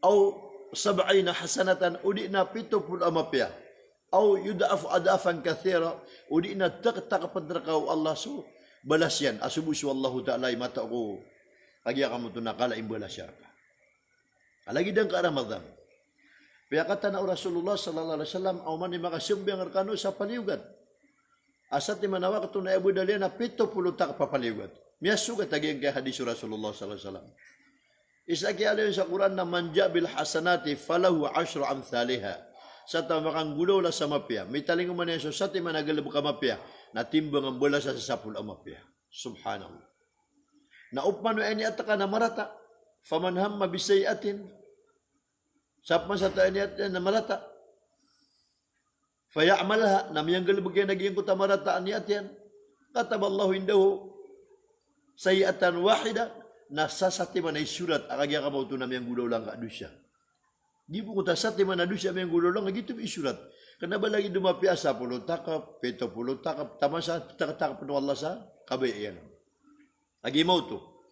Aw 70 hasanatan udi na 70 amapya. Aw yudaf adafan kathira udi na tak padrakaw Allah so balas yan. Asubus wallahu ta'ala mata ko kagya kamu to nakala imbalas yan ka. Alagi dang ka Ramadan. Kaya kata na Rasulullah sallallahu alaihi wasallam aw man makasubyang arkano sa paliugat. Asat di manawa kato na Abu Dalya na 70 tak papaliugat. Miyasugat taging kay hadis Rasulullah sallallahu alaihi wasallam. Isa kaya sa Quran na manja bil hasanati falahu 10 amsalha. Sa tamakang gulaw la sa mapya. May taling man so sa ti managalab ka mapya na timbang ang bola sa 10 mapya. Subhanallah. Na upmano ani ataka na marata. Faman hamma bisayatin. Sapman sa taani at na marata. Faya'malha namiyang galbagay naging kutamarataan ni atyan. Kataballahu indahu sayiatan wahida nasasati man ay surat akagya ka mauto namiyang gulaw lang ka adusya. Di po kutasati man adusya namiyang gulaw lang gitu isurat. Kana ba lagi dumapiasa 10 takap, 70 takap, tama sa takap no Allah sa kabayan. Agi mauto.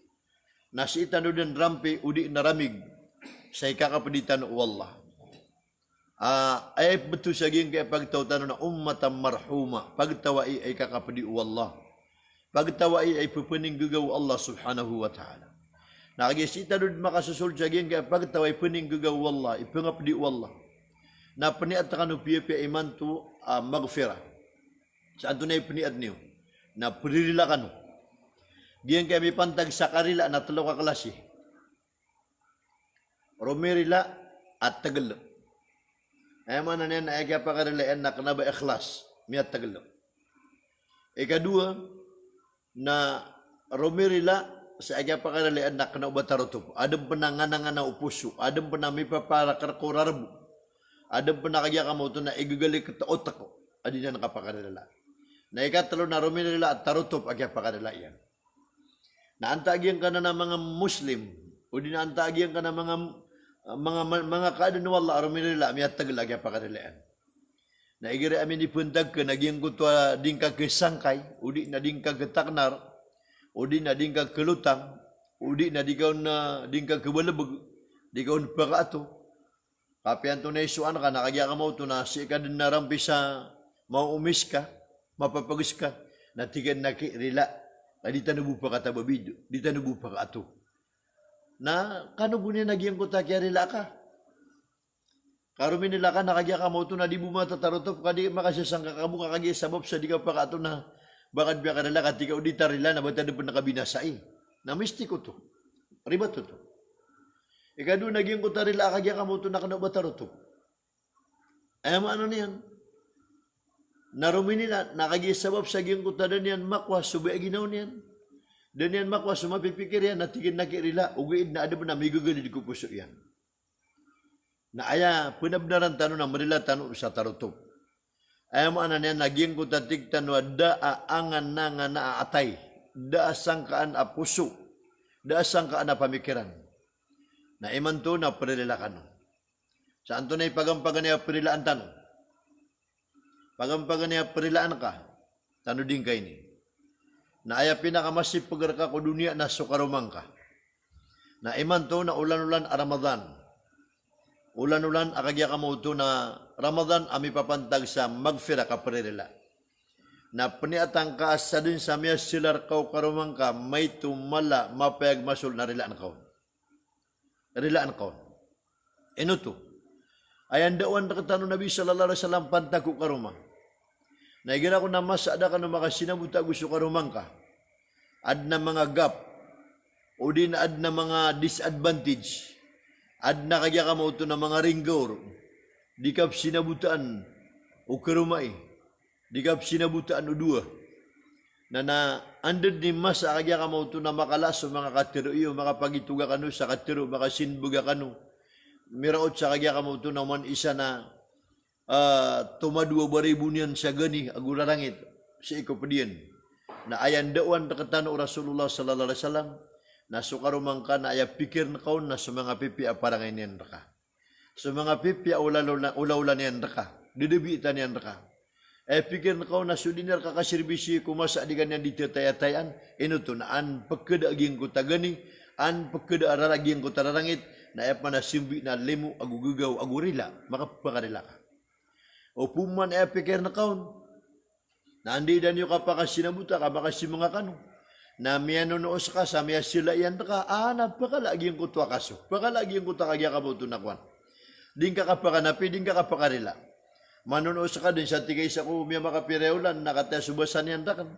Nasitan do den rampe udi naramig sa ikakapeditan o Allah. Ay betul saging kaya pagtawtan na ummatan marhuma. Pagtawai ay kakapadi o Allah. Pagtawai ay pupuning gugaw Allah subhanahu wa ta'ala. Nakagisita doon makasusul saging kaya pagtawai puning gugaw Allah. Ipangapadi o Allah. Na paniat ka no piya iman to magfira. Saan to na ipaniat niyo? Na prilila ka no. Diyan kaya may pantag sa karila na 3 kaklase. Romerila at Tagalog. Ay mana niyan ay kaya pakarilaan na kanaba ikhlas. Miyat Tagalog. Ikadua na Romerila sa kaya pakarilaan na kanaba tarutup. Adam pananganangan na upuso. Adam panamipa para karkurarbo. Adam panakagya ka mo ito na igagalik at otak ko. Adi na nakapakarila. Na ikatalo na Romerila at tarutup ay kaya pakarilaan. Naantagian ka na ng mga Muslim, o di naantagian ka na mga kaadun wala arumirila, miyat taglagya pa karilaan. Na igiri amin ipuntag ka, naging kutwa din ka kesangkay, o di na din ka ketaknar, o di na din ka kelutang, o di na di ka na din ka kebalabag, di ka pagkaato. Kapian to na isuan ka, nakagya ka mo to na si ka din narampi sa mauumis ka, mapapagis ka, natigan na kirila, di tanubu pa ka tababido, di tanubu pa ka ato. Na kanubo niya nagyang kuta kaya rila ka. Karumin nila ka, nakagya ka mo to na di bumata tarotop, kadi makasasang kakamu kakagya sabab sa di ka pa ka ato na bakad biya ka nila, katika udita rila na bata na pa nakabinasai. Na mistiko to, riba to. Ikado naging kuta rila kagya ka mo to na kanaba tarotop. Ay ano niyan? Narumi nila, nakagya sabab sa giyang kuta na niyan, makwa, subay ginaw niyan. Dan yan makwa, sumapipikir yan, natigin na kirila, ugiid na adab na may gugalid ko puso yan. Na aya, punabnaran tanong na marila tanong sa tarotop. Aya mo anan yan, naging kuta tigtan wa daa angan na nga naaatay, daa sangkaan a puso, daa sangkaan a pamikiran. Na iman to na prilila ka no. Saan to na ipagampagan niya prilaan tanong? Pagampagan niya prilaan ka, tanong din kayo ni. Na aya pinakamasip pagarka ko dunia na sukarumang ka. Na iman to na ulan-ulan a Ramadan. Ulan-ulan akagya ka mo to na Ramadan ami papantag sa magfira ka prilila. Na paniatang ka sa din sa miya silar kaw karumang ka, may tumala mapayag masul na rilaan kaw. Rilaan kaw. Ino to. Ayan dawan na katano Nabi sallallahu alaihi wasallam pantag ko karumang. Naigira ko na mas ada ka na makasinabuta gusto karumang ka. Ad na mga gap. O din ad na mga disadvantage. Ad na kagya ka mo ito na mga ringgor. Di ka sinabutaan o karumay. Di ka sinabutaan o dua. Na andad ni mas kagya ka mo ito na makalaso mga katiro iyo. Makapagituga ka no sa katiro. Makasinbuga ka no. Miraot sa kagya ka mo ito naman isa na tumadua baribu niyan sa gani agurarangit si ikopedian. Na ayan dawan nakatano Rasulullah sallallahu alaihi wasallam na sukarumang ka na aya pikir na kaon na sa mga pipi aparangay niyan ka. Sa mga pipi ulaw-ula niyan ka. Didebitan niyan ka. Pikir na kaon na sudiner ka kasirbisi kumasa di ganyan dito tayatayan. Ino to na an pagkada aging ko tagani, an pagkada araraging ko tararangit na aya pa na simbi na lemu agugugaw agurila makapakarila ka. O puman pikir na kaon. Na andi dan yung kapakasinabuta, kapakasimanga kanu. Na miya nonoos ka, sa miya sila yan ka, napakalagi yung kutwa kaso. Pakalagi yung kutwa kagya ka mo tunakwan. Din ka kapakanapi, din ka kapakarila. Manonoos ka din sa tigay sa ko, miya makapireulan, nakataya subasan yan kan.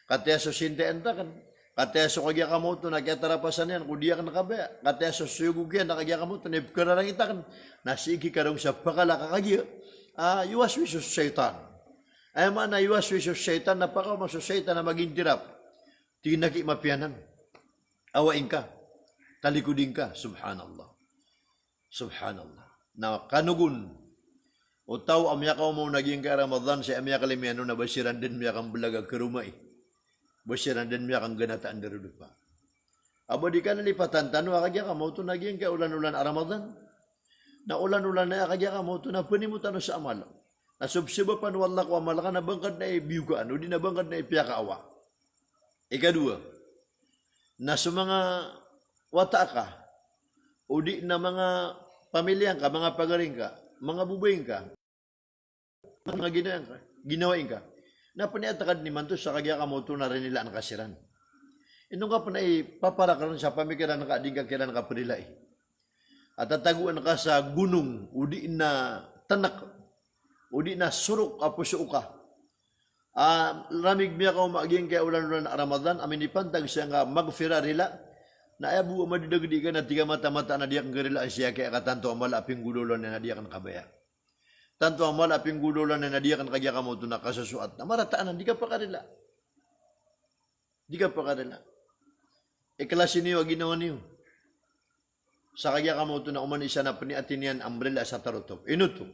Kataya susinte yan kan. Kataya su kagya ka mo to, nakyatarapasan yan, kudiya ka nakabaya. Kataya su suyugug yan, nakagya ka mo to, nipkararang itakan. Nasiki ka rin sa pakalaka kagya. Iwas wisos syaitan. Ay man na iwas wisos syaitan, napakaw mo sa syaitan na magintirap. Tinaki mapianan. Awain ka. Talikudin ka. Subhanallah. Subhanallah. Na kanugun. O tao amyakaw mo naging ka Ramadan sa amyakalimiano na basiran din miyakang bulaga kerumay. Basiran din miyakang ganataan darudupa. Abo di ka nalipatan tanu akagya ka mo to naging ka ulan-ulan a Ramadan. Na ulan-ulan na akagya ka mo to na panimutan sa amal. Na subsiba pan wala ko amal ka na bangkad na ibiyugaan o di na bangkad na ipiyakaawa. Ikadua, na sa mga wata ka o di na mga pamilyang ka, mga pagaring ka, mga bubaying ka, mga ginawain ka, na paniatakad ni Manto sa kagya ka mo to na rin nila ang kasiran. Inong ka pa na ipapara ka rin sa pamikiran ka, di ka kailan ka panila At tataguan ka sa gunung, o di na tanak, o di na surok apuso ka. Ramig miya ka umaging kaya ulan-ulan Ramadan, amin ipantag siya nga magfira rila, na ayabu madidagdi ka na tiga mata-mata na diyak nga rila siya kaya katanto ang malaping gudulan na diyak ang kabaya. Tanto ang malaping gudulan na diyak ang kagya ka mo ito na kasasuat na marataan, di ka pa karila. Di ka pa karila. Iklase niyo, ginawa niyo. Sa kagya ka mo ito na uman isa na paniatin yan umbrella sa tarotop. Inuto.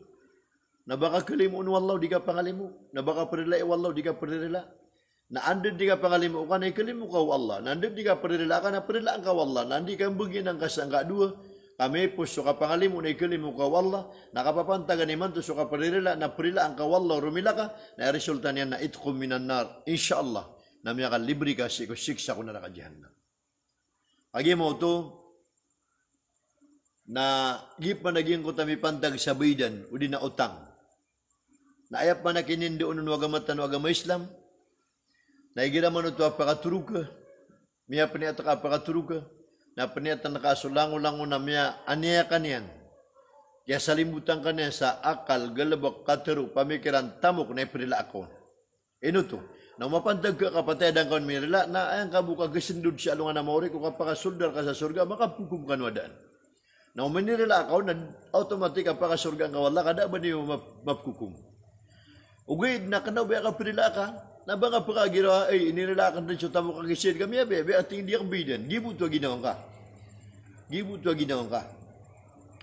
Na baka kalimun wallaw, di ka pangalimu. Na baka perila wallaw, di ka perila. Na andun di ka pangalimu ka na ikalimu ka Allah. Na andun di ka perila ka na perila ka Allah. Na andi ka begin ang kasangka dua. Kami pun suka pangalimu na ikalimu ka Allah. Na kapapantagan iman tu suka perila na perila ang ka Allah rumila ka. Na resulta niya na itkum minan nar. InsyaAllah. Na may akan libri ka siksa ko na nakajihannam. Agi mo to. Na gip man naging ko tami pantag sa bidan. Udi na utang. Na ayap man nakinin doon wagamatan wagama Islam. Naigira man ito apakaturuka. Miya paniata ka apakaturuka. Na paniata nakasulango-lango na miya aniya kaniyan. Kaya salimutan kaniyan sa akal, galabak, kataru, pamikiran, tamok na iprila ako. Ino to. Na mapantag ka kapatay ang kawan mirila na ayang kabuka gasindod si alungan na maori kung kapakasuldar ka sa surga, makapukum ka wadaan. Na umanirila ako na automatic apakasurga ang kawala, kada ba niyo mapukum? Ugid na kanaway ka pirila ka. Naba nga pagkagira, ay iniralakan din siya tamo kagisid kami, bebe, at hindi ang bidan. Gibuto ginawang ka. Gibuto ginawang ka.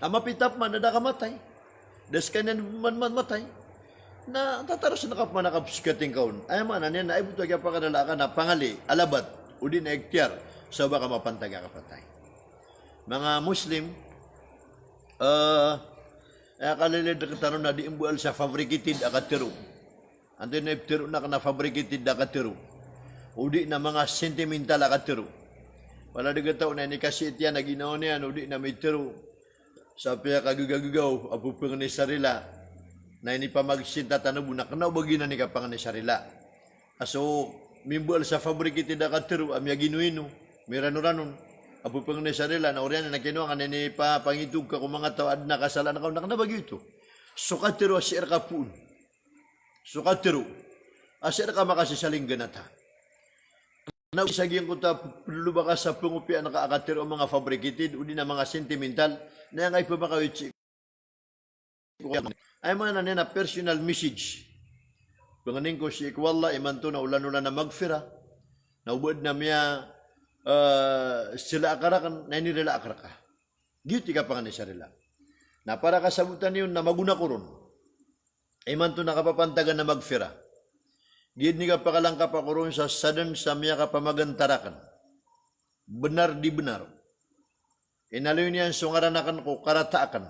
Ang mapitap man, na kamatay. Das kanyan man matay. Na tataros na nakapsikating kaon. Ay man, na ibuto kaya pagkadalakan na pangali, alabat, o din na ektyar, sa baka mapantaga kapatay. Mga Muslim, kalilid na katanong na di imbual sa fabricated akatiro. Ante na iptiro na kana fabricated na katiro. Udi na mga sentimental na katiro. Wala na gataw na ni kasi itiya na ginawa niya, udi na may tiro. Sabi ya kagagaw, apupang ni sarila. Na ini pa magsinta tanabu na kanaw bagina ni kapang ni sarila. Aso, mimbal sa fabricated na katiro, amya ginuino, mirano-ranon. Apupang ni sarila, na oriyan na kinuha ka ni pa pangitug ka kung mga tawad na kasalan na ka, nakanabag ito. So katiro asir kapun. Sukatiro, asir ka makasisaling ganata. Na isagyan ko ta, lubaka sa pungupian na kaakatiro mga fabricated, uli na mga sentimental, na yung ay pumakawitsi. Ay mga na personal message. Panganin ko si Ikwalla, imanto na ulan-ulan na magfira, na ubod na miya sila akarakan, na inirila akaraka. Giti ka panganin sa rila. Na para kasabutan yun na maguna ko ron. Iman to nakapapantagan na magfira. Gid ni ka pakalang kapakuron sa sadam sa miya kapamagantarakan. Benar di benar. Inaloy niyan sungaranakan ko karataakan.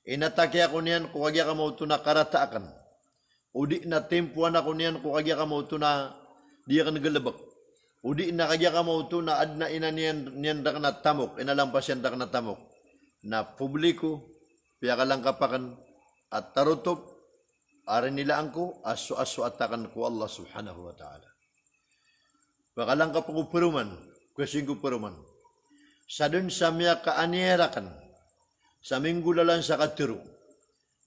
Inatake ako niyan kung kagya ka mo ito na karataakan. Udi na tempuan ako niyan kung kagya ka mo ito na diya ka nagalabak. Udi na kagya ka mo ito na adna ina niyan dak na tamok. Inalampas yan dak na tamok. Na publiko, piya ka lang kapakan at tarutop. Arin nila angko, aso-aso atakan ko Allah subhanahu wa ta'ala. Bakalang ka po peruman, kusing ko peruman. Sa dun sa miya kaanirakan, sa minggulalan sa katiro,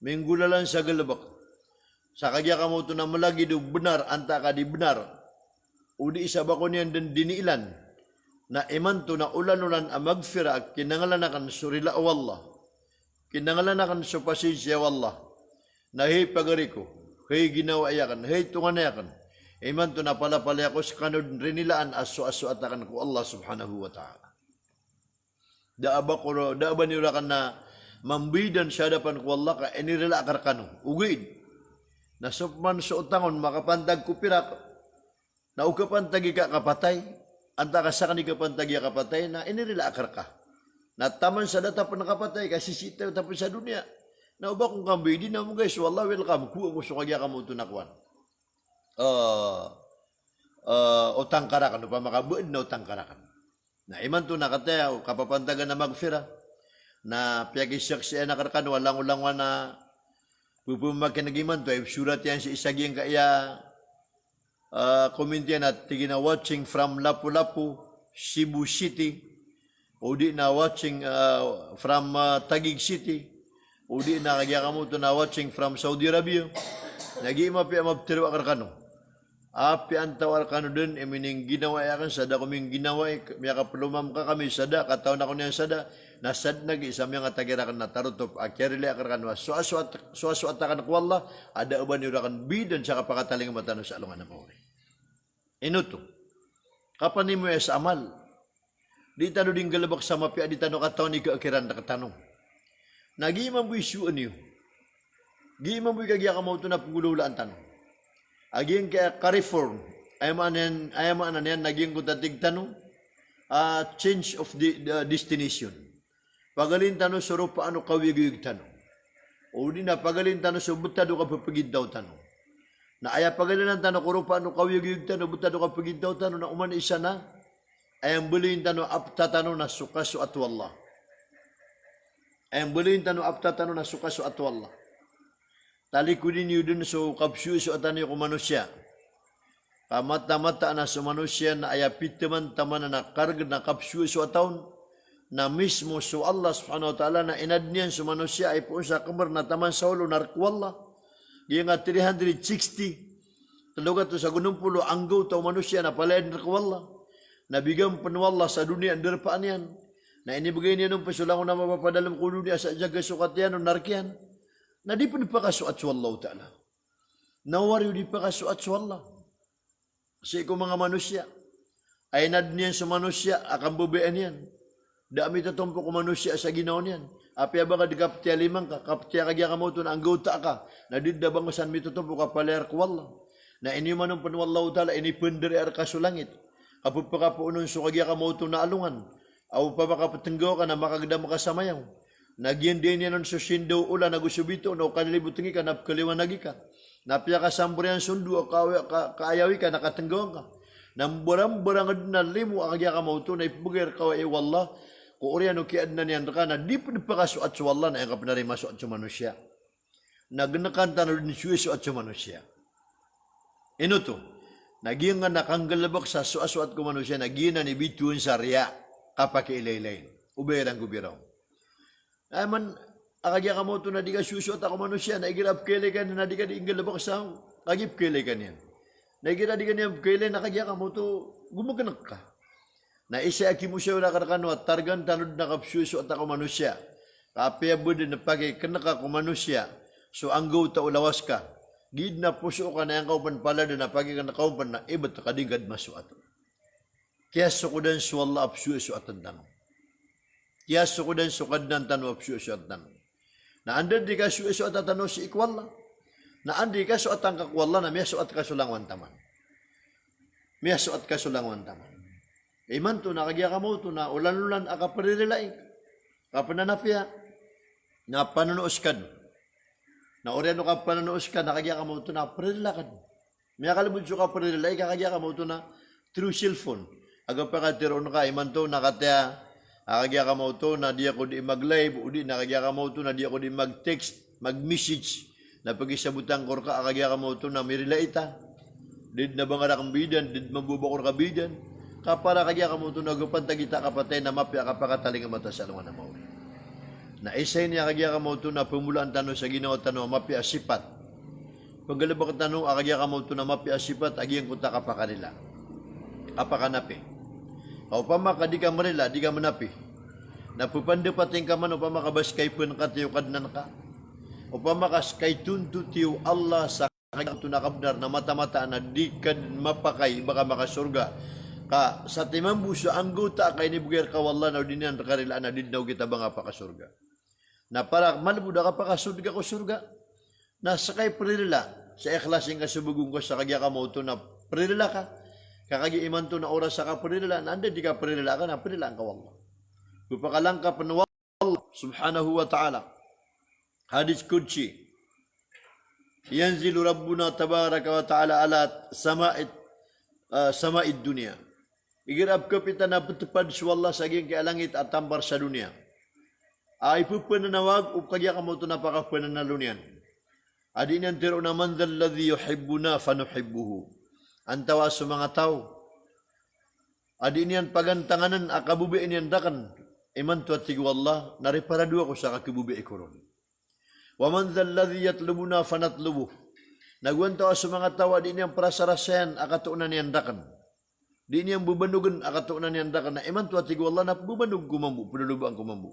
minggulalan sa galabak, sa kagya ka mo ito na malagi do benar, anta ka di benar, udi isa ba ko niyan din diniilan, na iman to na ulan-ulan amagfira, kinangalanakan surila awallah, kinangalanakan supasisya wallah, na hey pagariko, hey ginawa ayakan, hey tungan ayakan. Iman to na pala-pala ako sa kanod rinilaan aso-aso atakan ko Allah subhanahu wa ta'ala. Daaba nila kan na mambidan sa hadapan ko Allah ka inirila akar kano. Ugid. Na supman sa utangon makapantag kupirak. Na ukapantagi ka kapatay. Anta ka sa kanil kapantagi ka kapatay na inirila akar ka. Na taman sa data pa nakapatay kasi sitaw tapos sa dunia. Na uba kung kambi, di na mo guys, wallah welcome, kuha mo so kagya ka mo ito nakwan. Utang karakan, o pa makabuin na utang karakan. Na iman to nakataya, o kapapantagan na magfira, na piyagisyak siya nakarakan, walang na pupumagkinagiman to, surat yan si Isagyang kaya komentiyan at tigina watching from Lapu-Lapu, Cebu City, o di na watching from Taguig City, udi na kagya kamo to na watching from Saudi Arabia. Nag-iima pi amabtiro akarkano. Api antaw arkano din, emining ginawa yakan, sada kaming ginawa, miya kapulumam ka kami, sada, kataon ako niyan sada, nasad nag isa miya nga tagirakan na tarutop, akyarili akarkano, suasu atakan ko Allah, ada uban yurakan bidan sa kapakataling matano sa alungan na mawari. Inuto, kapan mo sa amal, di tano din galabak sa mapia, di tano kataon ni kaakiran na katanong. Nag-iimang mo isyuan niyo. Giimang mo kagya ka mo ito na pagululaan tanong. Aging kaya ka-reform. Ay man yan naging kutatig tanong, change of the destination. Pagalin tanong suro paano kawigig tanong. O di na pagalin tanong so butado ka papagid daw tanong. Na aya pagalin tanong kuro paano kawigig tanong butado ka papagid daw tanong na uman isa na ayang bulin tanong apta tanong na sukaso at wallah. Ayang bulin tanong apta tanong na sukaso at wallah. Talikudin yun dun so kapsyu so atani ko manusia. Kamata-mata na sa manusia na ayapit teman-teman na karga na kapsyu so ataun na mismo so Allah subhanahu wa ta'ala na inadniyan sa manusia ay po sa kamar na taman sa ulo narkwallah. Gaya nga 360 taluga to sa gunungpulo anggaw to manusia na palayan narkwallah. Nabigam panwallah sa dunia ang derpaan yan. Na inibigay niya nung pasulang na mapapadalam ko dunia sa jaga sukat yan o narkiyan. Na di pa nipakasuat sa Allah ta'ala. Nawari di pakasuat sa Allah. Kasi kung mga manusia, ay nadniyan sa manusia, akan bubian yan. Dami tatumpo ko manusia sa ginaw niyan. Api ba ka di kaptiya limang ka, kaptiya kagya ka mo ito na ang gauta ka, na di da bang saan mi tatumpo ka paler ko wallah. Na ini manong panwallahu ta'ala, ini penderi ar kasulangit. Kapag pa ka po unong so kagya ka mo ito na alungan. Aw pa ba ka patenggaw ka na makagda makasamayaw. Nagyan din yan sa sindaw ula na gusubito, na kanilibutingi ka, napkaliwanagi ka. Napya ka samburian sundu, kaayawi ka, nakatenggawan ka. Nang barang-barang na limu, akagya ka mauto, na ipugir ka, wallah, kung oriano kiad na niyan ka, na di pa nipakasuat sa wallah, na yung kapanari masuat sa manusia. Nagnakanta na rin suat sa manusia. Ino to, naging nga nakanggalabak sa suat ko manusia, naging na nibituin sa riya, kapakailaylayin. Ubayarang gubiraw. Ay man, akagya ka mo ito na di ka susuot ako manusia, na igirap kele ka na di ka di ingalabak sa kagip kele ka niyan. Na igira di ka niyang kele na kagya ka mo ito, gumaganak ka. Na isa aki mo siya na karakano at targan tanod na kapsusuot ako manusia. Kapaya mo din na pagi kanaka ko manusia, so anggaw ta ulawas ka. Gid na puso ka na yung kaupan pala din na pagi ka na kaupan na ibat ka digad masuat. Kaya sukudan suwalla apsusuot ang tanong. Kaya sukudan sukad ng tanong apsusuot tanong. Na andan di ka suat at tanong si ikwalla. Na andi ka suat ang kakwalla na miya suat ka sulangwan taman. Miya suat ka sulangwan taman. Iman to nakagya ka mo to na ulan-ulan aka paririlaing. Kapananapya na panunuos ka. Na oriano ka panunuos ka nakagya ka mo to na paririlakan. Miya kalabudso ka paririlaing kakagya ka mo to na through cellphone. Aga pa ka tiron ka iman to nakatya akagya ka mo to na di ako di mag-live, o di nakagya ka mo to na di ako di mag-text, mag-message, na pag-isabutang ko ka, akagya ka mo to na mirila ita. Did na bang arakang bidan, did mabubakor ka bidan. Kapara kagya ka mo to na gupantagita kapatay na mapya kapakataling ang mata sa alungan na mauri. Na isay niya kagya ka mo to na pumulaan tanong sa ginawa tanong mapya sipat. Paggalabak tanong, akagya ka mo to na mapya sipat, agyang kuta kapakanila. Kapakanapi. O pamaka di ka marila, di ka manapi. Napupandapating ka man o pamaka baskay pun ka tiyo kadnan ka. O pamaka skay tuntu tiyo Allah sa kanyang tunakabdar na mata-mata na di ka mapakay baka makasurga. Ka sa timambuso ang guta kay ni bugir ka wallah na dinan karila na didnaw kita ba nga pakasurga. Na para malbuda ka pakasurga ko surga. Na sakay prilila sa ikhlasin ka subugong ko sa kagya ka mo ito na prilila ka. Kakagi iman to na oras sa kaprilila, nanda di ka prilila ka na prilila ka wallah. Kupakalang ka panwallah subhanahu wa ta'ala. Hadis Qudsi. Yanzilu Rabbuna tabaraka wa ta'ala ala sama'id dunia. Igirap kapita na putupad sa wallah sa ging langit at tambar sa dunia. Ay pupananawag upkagya ka mo ito napakapananalunian. Adi niyan tiro naman dalladhi yuhibbuna fanuhibbuhu. Antawa sa mga tao. Adi niyan pagantanganan akabubi niyan dakan. Iman tuat tigwallah, nariparadu ako sa kakibubi ikoron. Waman dhalladhi yatlubuna fanatlubuh. Nagwantawa sa mga tao, adi niyan prasarasayan akatuunan niyan dakan. Di niyan bubanugan akatuunan niyan dakan. Na iman tuat tigwallah na bubanug kumambu, pinulubang kumambu.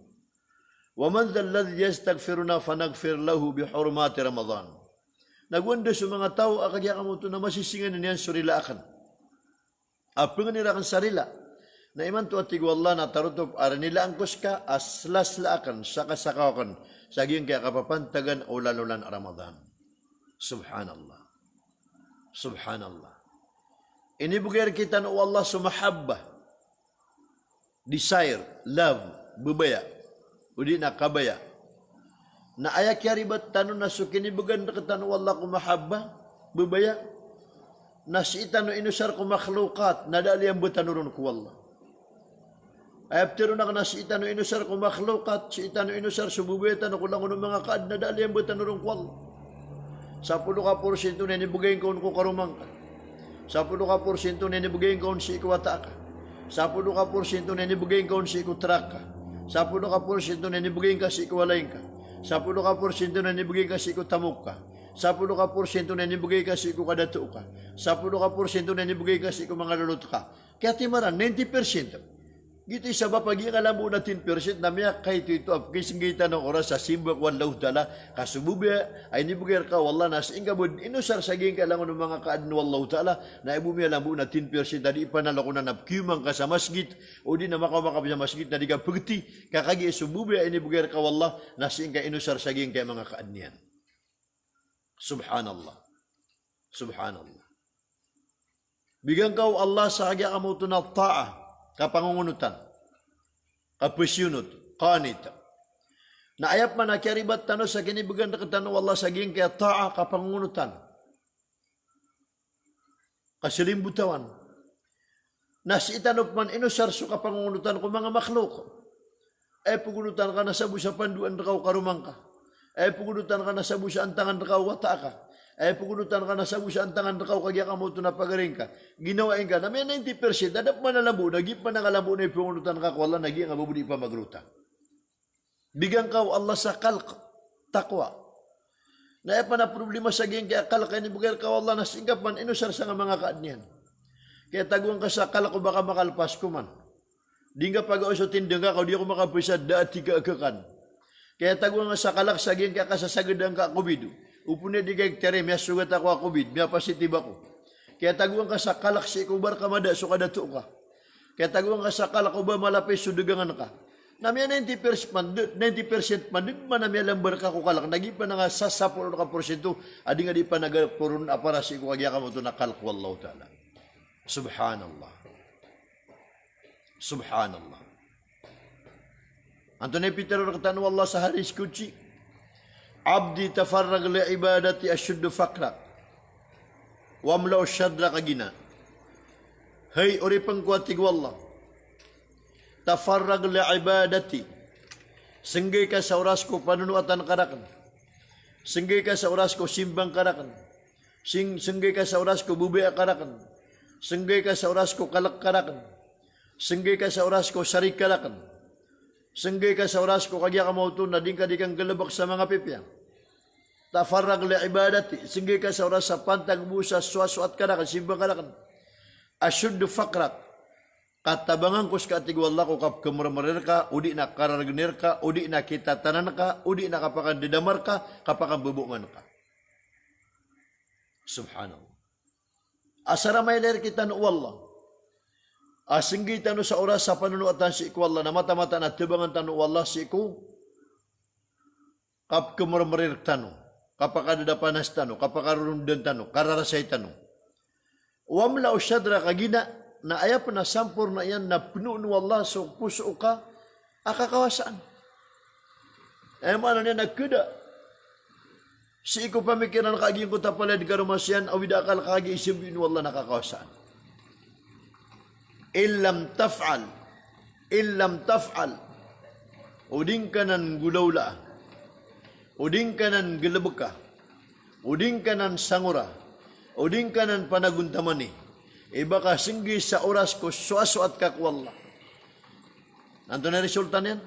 Waman dhalladhi yastagfiruna fanagfir lahu bihurmati Ramadan. Nagwanda sa mga tao, akagya ka mo ito na masisingan niyan surila akan. Apingan nila akan sarila. Na iman to atig wallah na tarutop, ara nila angkos ka, aslas la akan, sakasakawakan, saging kaya kapapantagan o lalulan Ramadan. Subhanallah. Subhanallah. Ini bukan kita nu Allah sumahabbah, desire, love, bebaya, udi na kabaya. Na ayak yaribat tanu nasukini bukan deketan Allah ku mahabbah, bebaya. Nasi itanu inusar ku makhlukat, nada yang betanurun ku Allah. Ayat tirun nak nasi itanu inusar ku makhlukat, si itanu inusar sububaya tanu kulang unong mga kaad, nada yang betanurun ku Allah. 10% na nibugay kaun ko karumangkan. 10% na nibugay kaun si ikuwataka. 10% na nibugay kaun si ikutraka. 10% na nibugay ka si ikuwalain ka. 10% na nibugay ka si ikutamuk ka. 10% na nibugay ka si ikukadato ka. 10% na nibugay ka si ikumanga lulot ka. Kaya timaran, 90%. Gitu sabab pagi kalambu na 10% na miya kahit ito apkising kita ng oras sa simbak wallahu ta'ala kasububya ay nibugay ka wallah nas ingabud inusar saging kailangan ng mga kaadun wallahu ta'ala na ibumya lambu na 10% tadi ipanalo ko na napkiumang ka sa masjid o di na makamakap sa masjid na di ka pagti kakagi sububya ay nibugay ka wallah nas ingka inusar saging kay mga kaadun yan. Subhanallah. Subhanallah. Bigyan ka Allah sa kagya kamuto na ta'a kapangungunutan, kapasyunut, kanita. Na ayap man nakaribat tano sa kinibugan na katano Allah sa ging kaya ta'a kapangungunutan. Kasilimbutawan. Nas itanop man inusar so kapangungunutan ko mga makhluk. Ay pugunutan ka na sa busa panduan rakaw karumang ka. Ay pugunutan ka na sa busa antangan rakaw wata ka. Ay pugunutan ka na sa busa antangan rakaw kagya ka mo ito na pagaring ka. Ginawain ka na may 90%. Dadap man na lambu. Nagip man na lambu na ipungunutan ka ko Allah. Naging nga mabudi pa magruta. Bigang ka Allah sa kalk. Takwa. Na pa na problema sa geng kaya kalk. Kaya nibugar ka Allah na singkap man. Inusar sa nga mga kaadniyan. Kaya taguan ka sa kalk ko baka makalpas ko man. Di nga pag-ausotin di nga. Kau di ako makapisad. Daat tiga agakan. Kaya taguan ka sa kalak sa geng kaya kasasagad ka kubido. Upune di kay tere miya sugat ako COVID, miya positive ako. Kaya taguan ka sa kalak si ikubar ka mada, so kadato ka. Kaya taguan ka sa kalak ko ba malapis sudugangan ka. Na miya 90% man, din man na miya lambar ka ko kalak. Nagi pa na nga sa 10% adi nga di pa nagapurun apara si ikukagya ka mo ito na kalak wallahu ta'ala. Subhanallah. Subhanallah. Antonio Peter katanu Allah sa haris kutsi. Abdi tafarrag li ibadati asyuddu fakrak. Wamlau syadra kagina. Hai ori pengkuatig wallah. Tafarrag li ibadati. Senggay ka sa orasku panunuatan karakan. Senggay ka sa orasku simbang karakan. Senggay ka sa orasku bubaya karakan. Senggay ka sa orasku kalak karakan. Senggay ka sa orasku sarik karakan. Senggay ka sa orasku kagya ka mautun na din ka di kang galabak sa mga pipya. Tafarrag li ibadati. Senggay ka sa oras sa pantag busa suwasuat karakan. Simbang karakan. Asyuddu fakrak. Katabangan ko sa katig wallah ko kap kemermerir ka, udi na karargenir ka, udi na kita tanan ka, udi na kapakan didamar ka, kapakan bubungan ka. Subhanallah. Asara may ler kita no wallah. Asinggi tanu sa oras sa panunuatan si iku wallah, na mata-mata na tibangan tanu wallah si iku, kap kemermerir tanu, kapakan didapanas tanu, kapakarundan tanu, kararasay tanu. Wamla usyadra kagina, na ayap na sampur na yan na penuh nu Allah so puso ka akakawasaan. Ay mana niya nagkuda. Si iko pamikiran kaging ko tapalad karumasyan awida akal kagi isibin nu Allah nakakawasaan. Illam taf'al uding kanan gulawla. Uding kanan gelebeka. Uding kanan sangura. Uding kanan panaguntamani. Iba ka singgi sa oras ko suasuat ka ko Allah. Nanto na resulta niyan?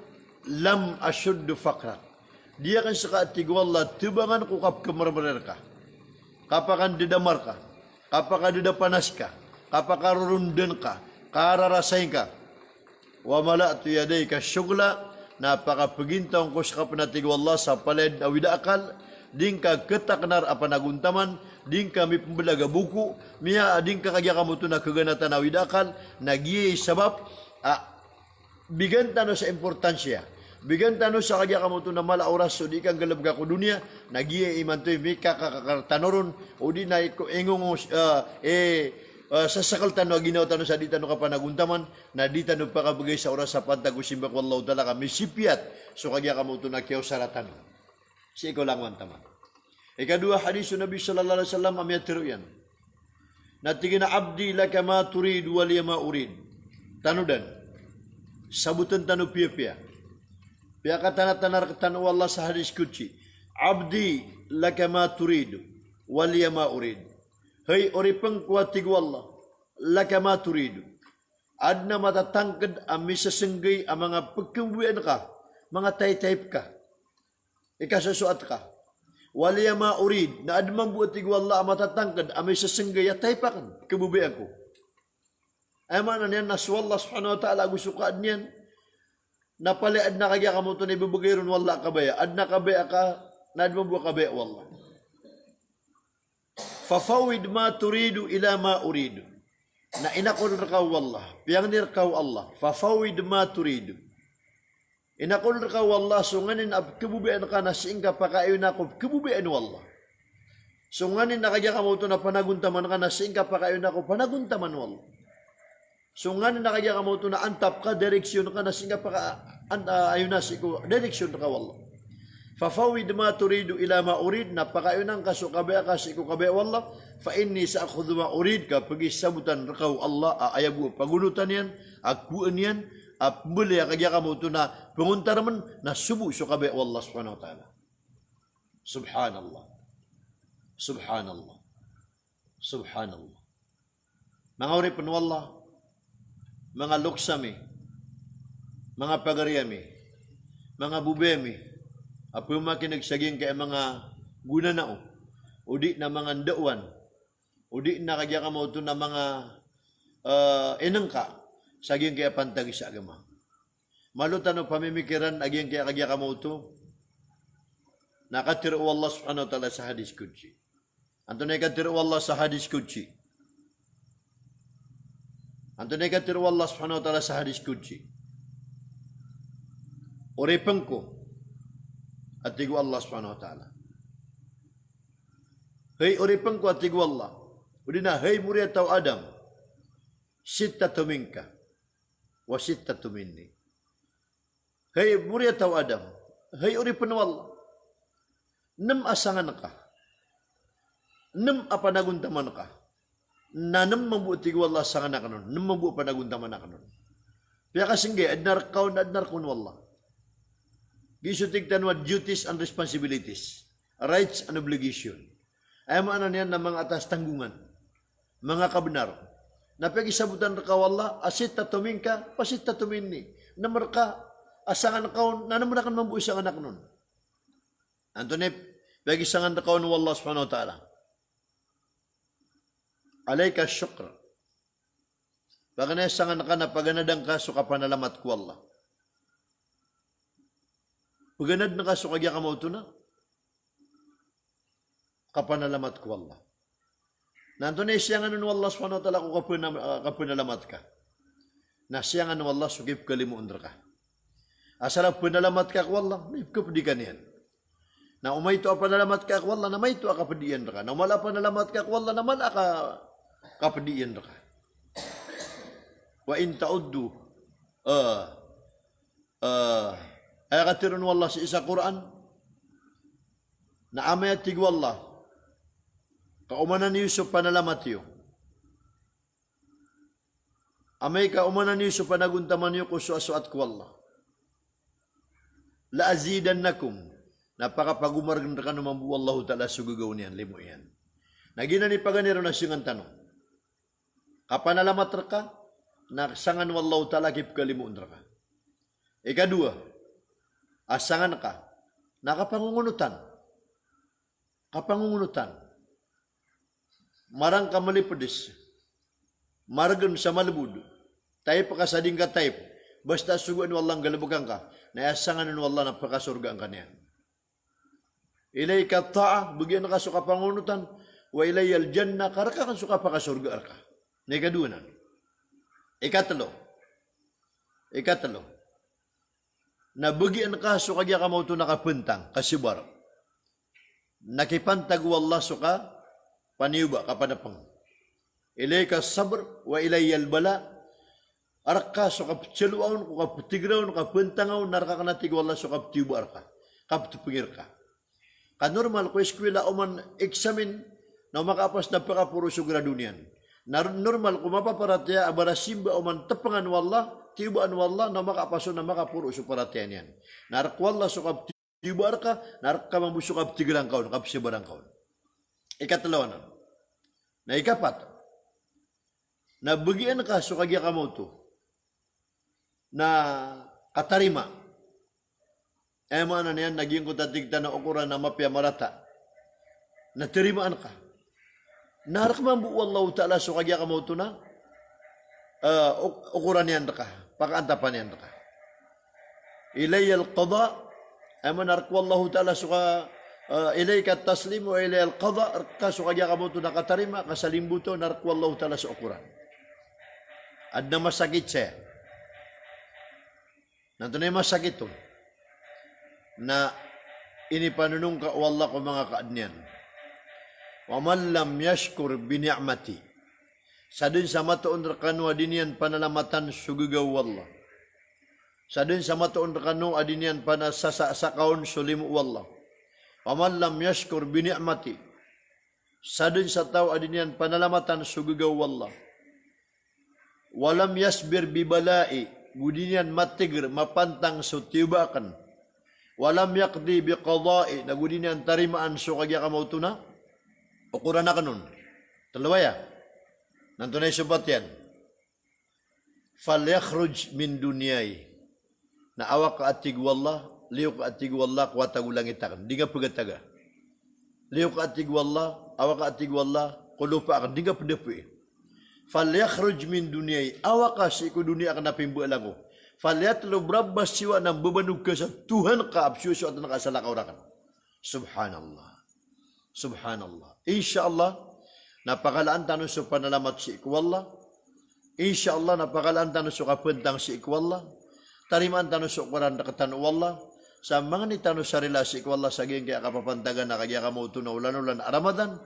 Lam asyuddu fakrak. Dia kan sa kaatig wallah, tibangan ko kap kemermerer ka. Kapakan didamar ka. Kapakan didapanas ka. Kapakan rurundan ka. Kararasay ka. Wa mala'tu yaday ka syugla. Napakapagintaw ko sa kapanatig wallah sa paled awida akal. Ding ka ketaknar apa naguntaman, ding kami pembelaga buku, miya ding ka kagya kamu tu na keganatan awidakal, nagiye sabab bigan tano sa importansya. Bigan tano sa kagya kamu tu na mala oras so di kang galab ka ko dunia, nagiye iman to mi kakakatanorun o di na ko engong sasakal tano ginaw tano sa di tano kapanaguntaman na di tano pakabagay sa oras sa pantago simbak wallahu ta'ala kami sipiat so kagya kamo to nakyaw saratan si ikaw lang taman. Ikadua hadis Nabi sallallahu alaihi wasallam amyatiru yan. Natigina abdi laka ma turid wal ma urid. Tanudan sabutan tanu pia-pia. Pia kata tanar tanu Allah sa hadis qudsi. Abdi laka ma turid wal ma urid. Hai ori pengkuati Allah laka ma turid. Adna matatangkad ami sasenggay ang mga pagkabuyan ka, mga tay-type ka. Ikasusuat ka. Waliya ma urid na admang buat Allah matatangkad ami sasenggay taypakan kebubian ko. Ay mana niyan naswallah subhanahu wa ta'ala gusto ka niyan. Napali adna kagya kamo to ni bubugayron wala kabaya. Adna kabaya ka na admang buat kabaya wallah. Fafawid ma turidu ila ma uridu. Na inakul rakaw wallah. Piyang nirkaw Allah. Fafawid ma turidu. Inakul ka wallah sunganin ab kebubian ka na singka pakayon ako kebubian wallah. Sunganin na kaya kamo to na panaguntaman ka na singka pakayon ako panaguntaman wallah. Sunganin na kaya kamo to na antap ka direksyon ka na singka paka ayon na siku direksyon ka wallah. Fafawid ma turidu ila ma urid na pakayon ka so kabe ka siku kabe wallah fa inni sa'khudhu ma urid ka pagi sabutan rakaw Allah ayabu pagunutan yan akuan yan boleh kaya kamu tu na penguntar man na subuh sukabe Allah subhanahu wa ta'ala. Subhanallah. Subhanallah. Subhanallah. Mga uripin wallah, mga luksami, mga pagaryami, mga bubemi, apo makiнаgsaging kay mga guna nao, udi na mga ndauan, udi na kaya kamu tu na mga inangka, saging kaya pantagi sa agama. Malutan o pamimikiran aging kaya kagya kamuto. Nakatiru Allah subhanahu wa ta'ala sa hadis qudsi. Anto nakatiru Allah sa hadis qudsi. Anto nakatiru Allah subhanahu wa ta'ala sa hadis qudsi. Oripang ko at tigu Allah subhanahu wa ta'ala. Hey oripang ko at tigu Allah. Udina hey murid tau Adam. Sittatu minka. Wasittatu minni. Hai murid tau Adam. Hai uri penwal. 6 asangan ka. 6 apa naguntaman ka. Na 6 mabuti wallah asangan ka nun. 6 mabuti pa naguntaman ka nun. Kaya kasingge, adnar kaun wallah. Gisutigtan what duties and responsibilities. Rights and obligation. Ay maana niyan na mga atas tanggungan. Mga kabenar. Napagisabutan ka wallah, asit tatumin ka, pasit tatumin ni. Namar ka, asangan kaon, nanaman akan mambuis ang anak nun. Antonip, pagisangan kaon wallah subhanahu wa ta'ala. Alayka syukra. Baka naisangan ka na paganadang ka, so kapanalamat ko Allah. Paganad na ka, so kagya ka mauto na. Kapanalamat ko Allah. Nanto na siyangan nun Allah subhanahu wa ta'ala kung kapanalamat ka. Na siyangan nun Allah sugip kalimuun ka. Asarap panalamat ka ko Allah, may kapadikan yan. Na umay to panalamat ka ko Allah, na may to kapadiyan ka. Na umala panalamat ka ko Allah, na mala ka kapadiyan ka. Wa in ta'uddu ay katirun wallah sa isa Quran na amayat tig wallah kaumanan ni Yusuf panalamat yo. Amay kaumanan ni Yusuf panaguntaman yo kusuasuat ko Allah. La azidannakum. Napakapagumargan ka naman bu Allah ta'ala sugagaw niyan, limo yan. Nagina ni paganiro na siyang tanong. Kapanalamat ka, naksangan wallah ta'ala kip kalimuun ka. Ikadua, asangan ka, nakapangungunutan. Kapangungunutan. Marang ka malipadis. Margan sa malibud. Tayo pa kasading ka tayo. Basta suguan wallang galabugan ka. Naasangan nun wallah na pakasurgaan ka niyan. Ilay ka ta'a, bigyan na ka suka pangunutan. Wa ilay aljanna, karaka kan suka pakasurgaan ka. Nikadunan. Ikatalo. Na bigyan ka suka kagya ka mauto nakapuntang, kasibar. Nakipantag wallah suka, paniuba kapadapang. Ilayka sabr wa ilayya al-bala. Arka so kapceluaun ko kaptigraun kapentangaun narka kana tig wala so kaptibu arka. Kaptupingir ka. Ka normal ko eskwela oman examen na makapas na puro sugradunian. Normal ko mapaparatya abara simba oman tepangan wala tibaan wala na makapaso na makapuro suparatian yan. Narak wala so kaptibu arka narka mambuso kaptigrang kaun kapsibarang kaun. Ikatalawa na ikapat. Na bagian ka so kagya kamoto na katarima. Mana niyan naging kutatigta na ukuran na mapya marata. Natirimaan ka. Narak mambu wallahu ta'ala so kagya kamoto na ukuran niyan ka. Pakaantapan niyan ka. Ilayya al-qada. Narak wallahu ta'ala so ilayka taslim wa ilayya al-qada. Ka so kagya kamoto na katarima. Kasalimbuto narak wallahu ta'ala so ukuran. At na masakit siya. Nanto na yung masakit to. Na inipanunong ka wala ko mga kaadnian. Wa man lam yashkur bi ni'mati. Sa din sa matuon rakano adinian panalamatan sugugaw wala. Sa din sa matuon rakano adinian panasasakaon sulimu wala. Wa man lam yashkur bi ni'mati. Sa din sa tao adinian panalamatan sugugaw wala. Walam yasbir bi balai. Gudinian matigr mapantang sutibakan. Walam yakdi bi qada'i na gudinian tarimaan so kagya kamauto na. Ukuran na kanon. Talawaya. Nanto na isubat yan. Falyakhruj min dunyay. Na awak ka atig wallah. Liyo ka atig wallah. Kuwatagulang itakan. Di nga pagataga. Liyo ka atig wallah. Awak ka atig wallah. Kulupa akan. Di nga padapi. Falyakhruj min dunyay. Awak ka si ko dunia akan napimbu alam ko. Falyatlub rabbas siwa ng bebanug ka sa Tuhan ka absyuso at nakasala ka orakan. Subhanallah. Subhanallah. Insyaallah, napakalaan tanong sa panalamat si ikwallah. Insyaallah, napakalaan tanong sa kapentang si ikwallah. Tarimaan tanong sa ukuran na katano wallah. Sa mga ni tanong sa relasi ikwallah sa geng kaya kapapantagan na kaya kamuto na ulan-ulan Ramadan.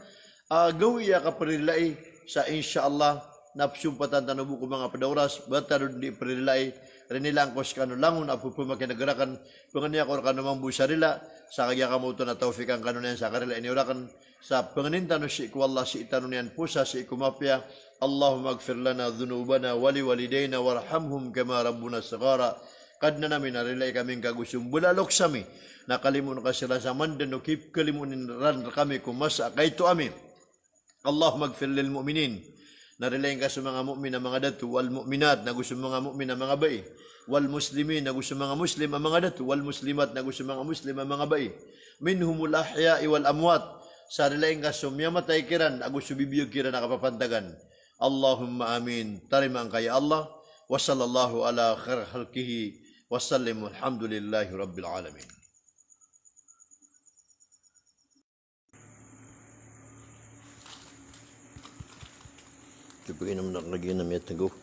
Gawi ya kaparilai sa insyaallah, napsumpatan tanong buko mga padauras. Bataro di parilai. Rinilang kos kanu langun apu pumakinagarakan pengania kor kanu mambu sarila sa kagya kamuto na taufikan kanu niyan sa karila iniurakan sa pengeninta no si ikwallah si itanu niyan pusa si ikumapya Allahumma agfir lana dhunubana wali walidayna warhamhum kama rabbuna sagara kadna namin narilay kaming kagusum bulalok sami nakalimun kasila sa mandan no kip kalimunin ran kami kumasa kaito amin Allahumma agfir lil mu'minin narilay ka sa mga mu'min na mga datu wal mu'minat na gusto mga mu'min na mga bai wal muslimin na gusto mga muslim ang mga datu wal muslimat na gusto mga muslim ang mga bai minhumul ahya'i wal amwat sa narilay ka sa miyamatay kiran na gusto bibiyog kiran na kapapantagan Allahumma amin tarima ang kaya Allah wa sallallahu ala khair khalqihi wa sallim walhamdulillahi rabbil alamin. Kipagin naman nakalagyan na may tago.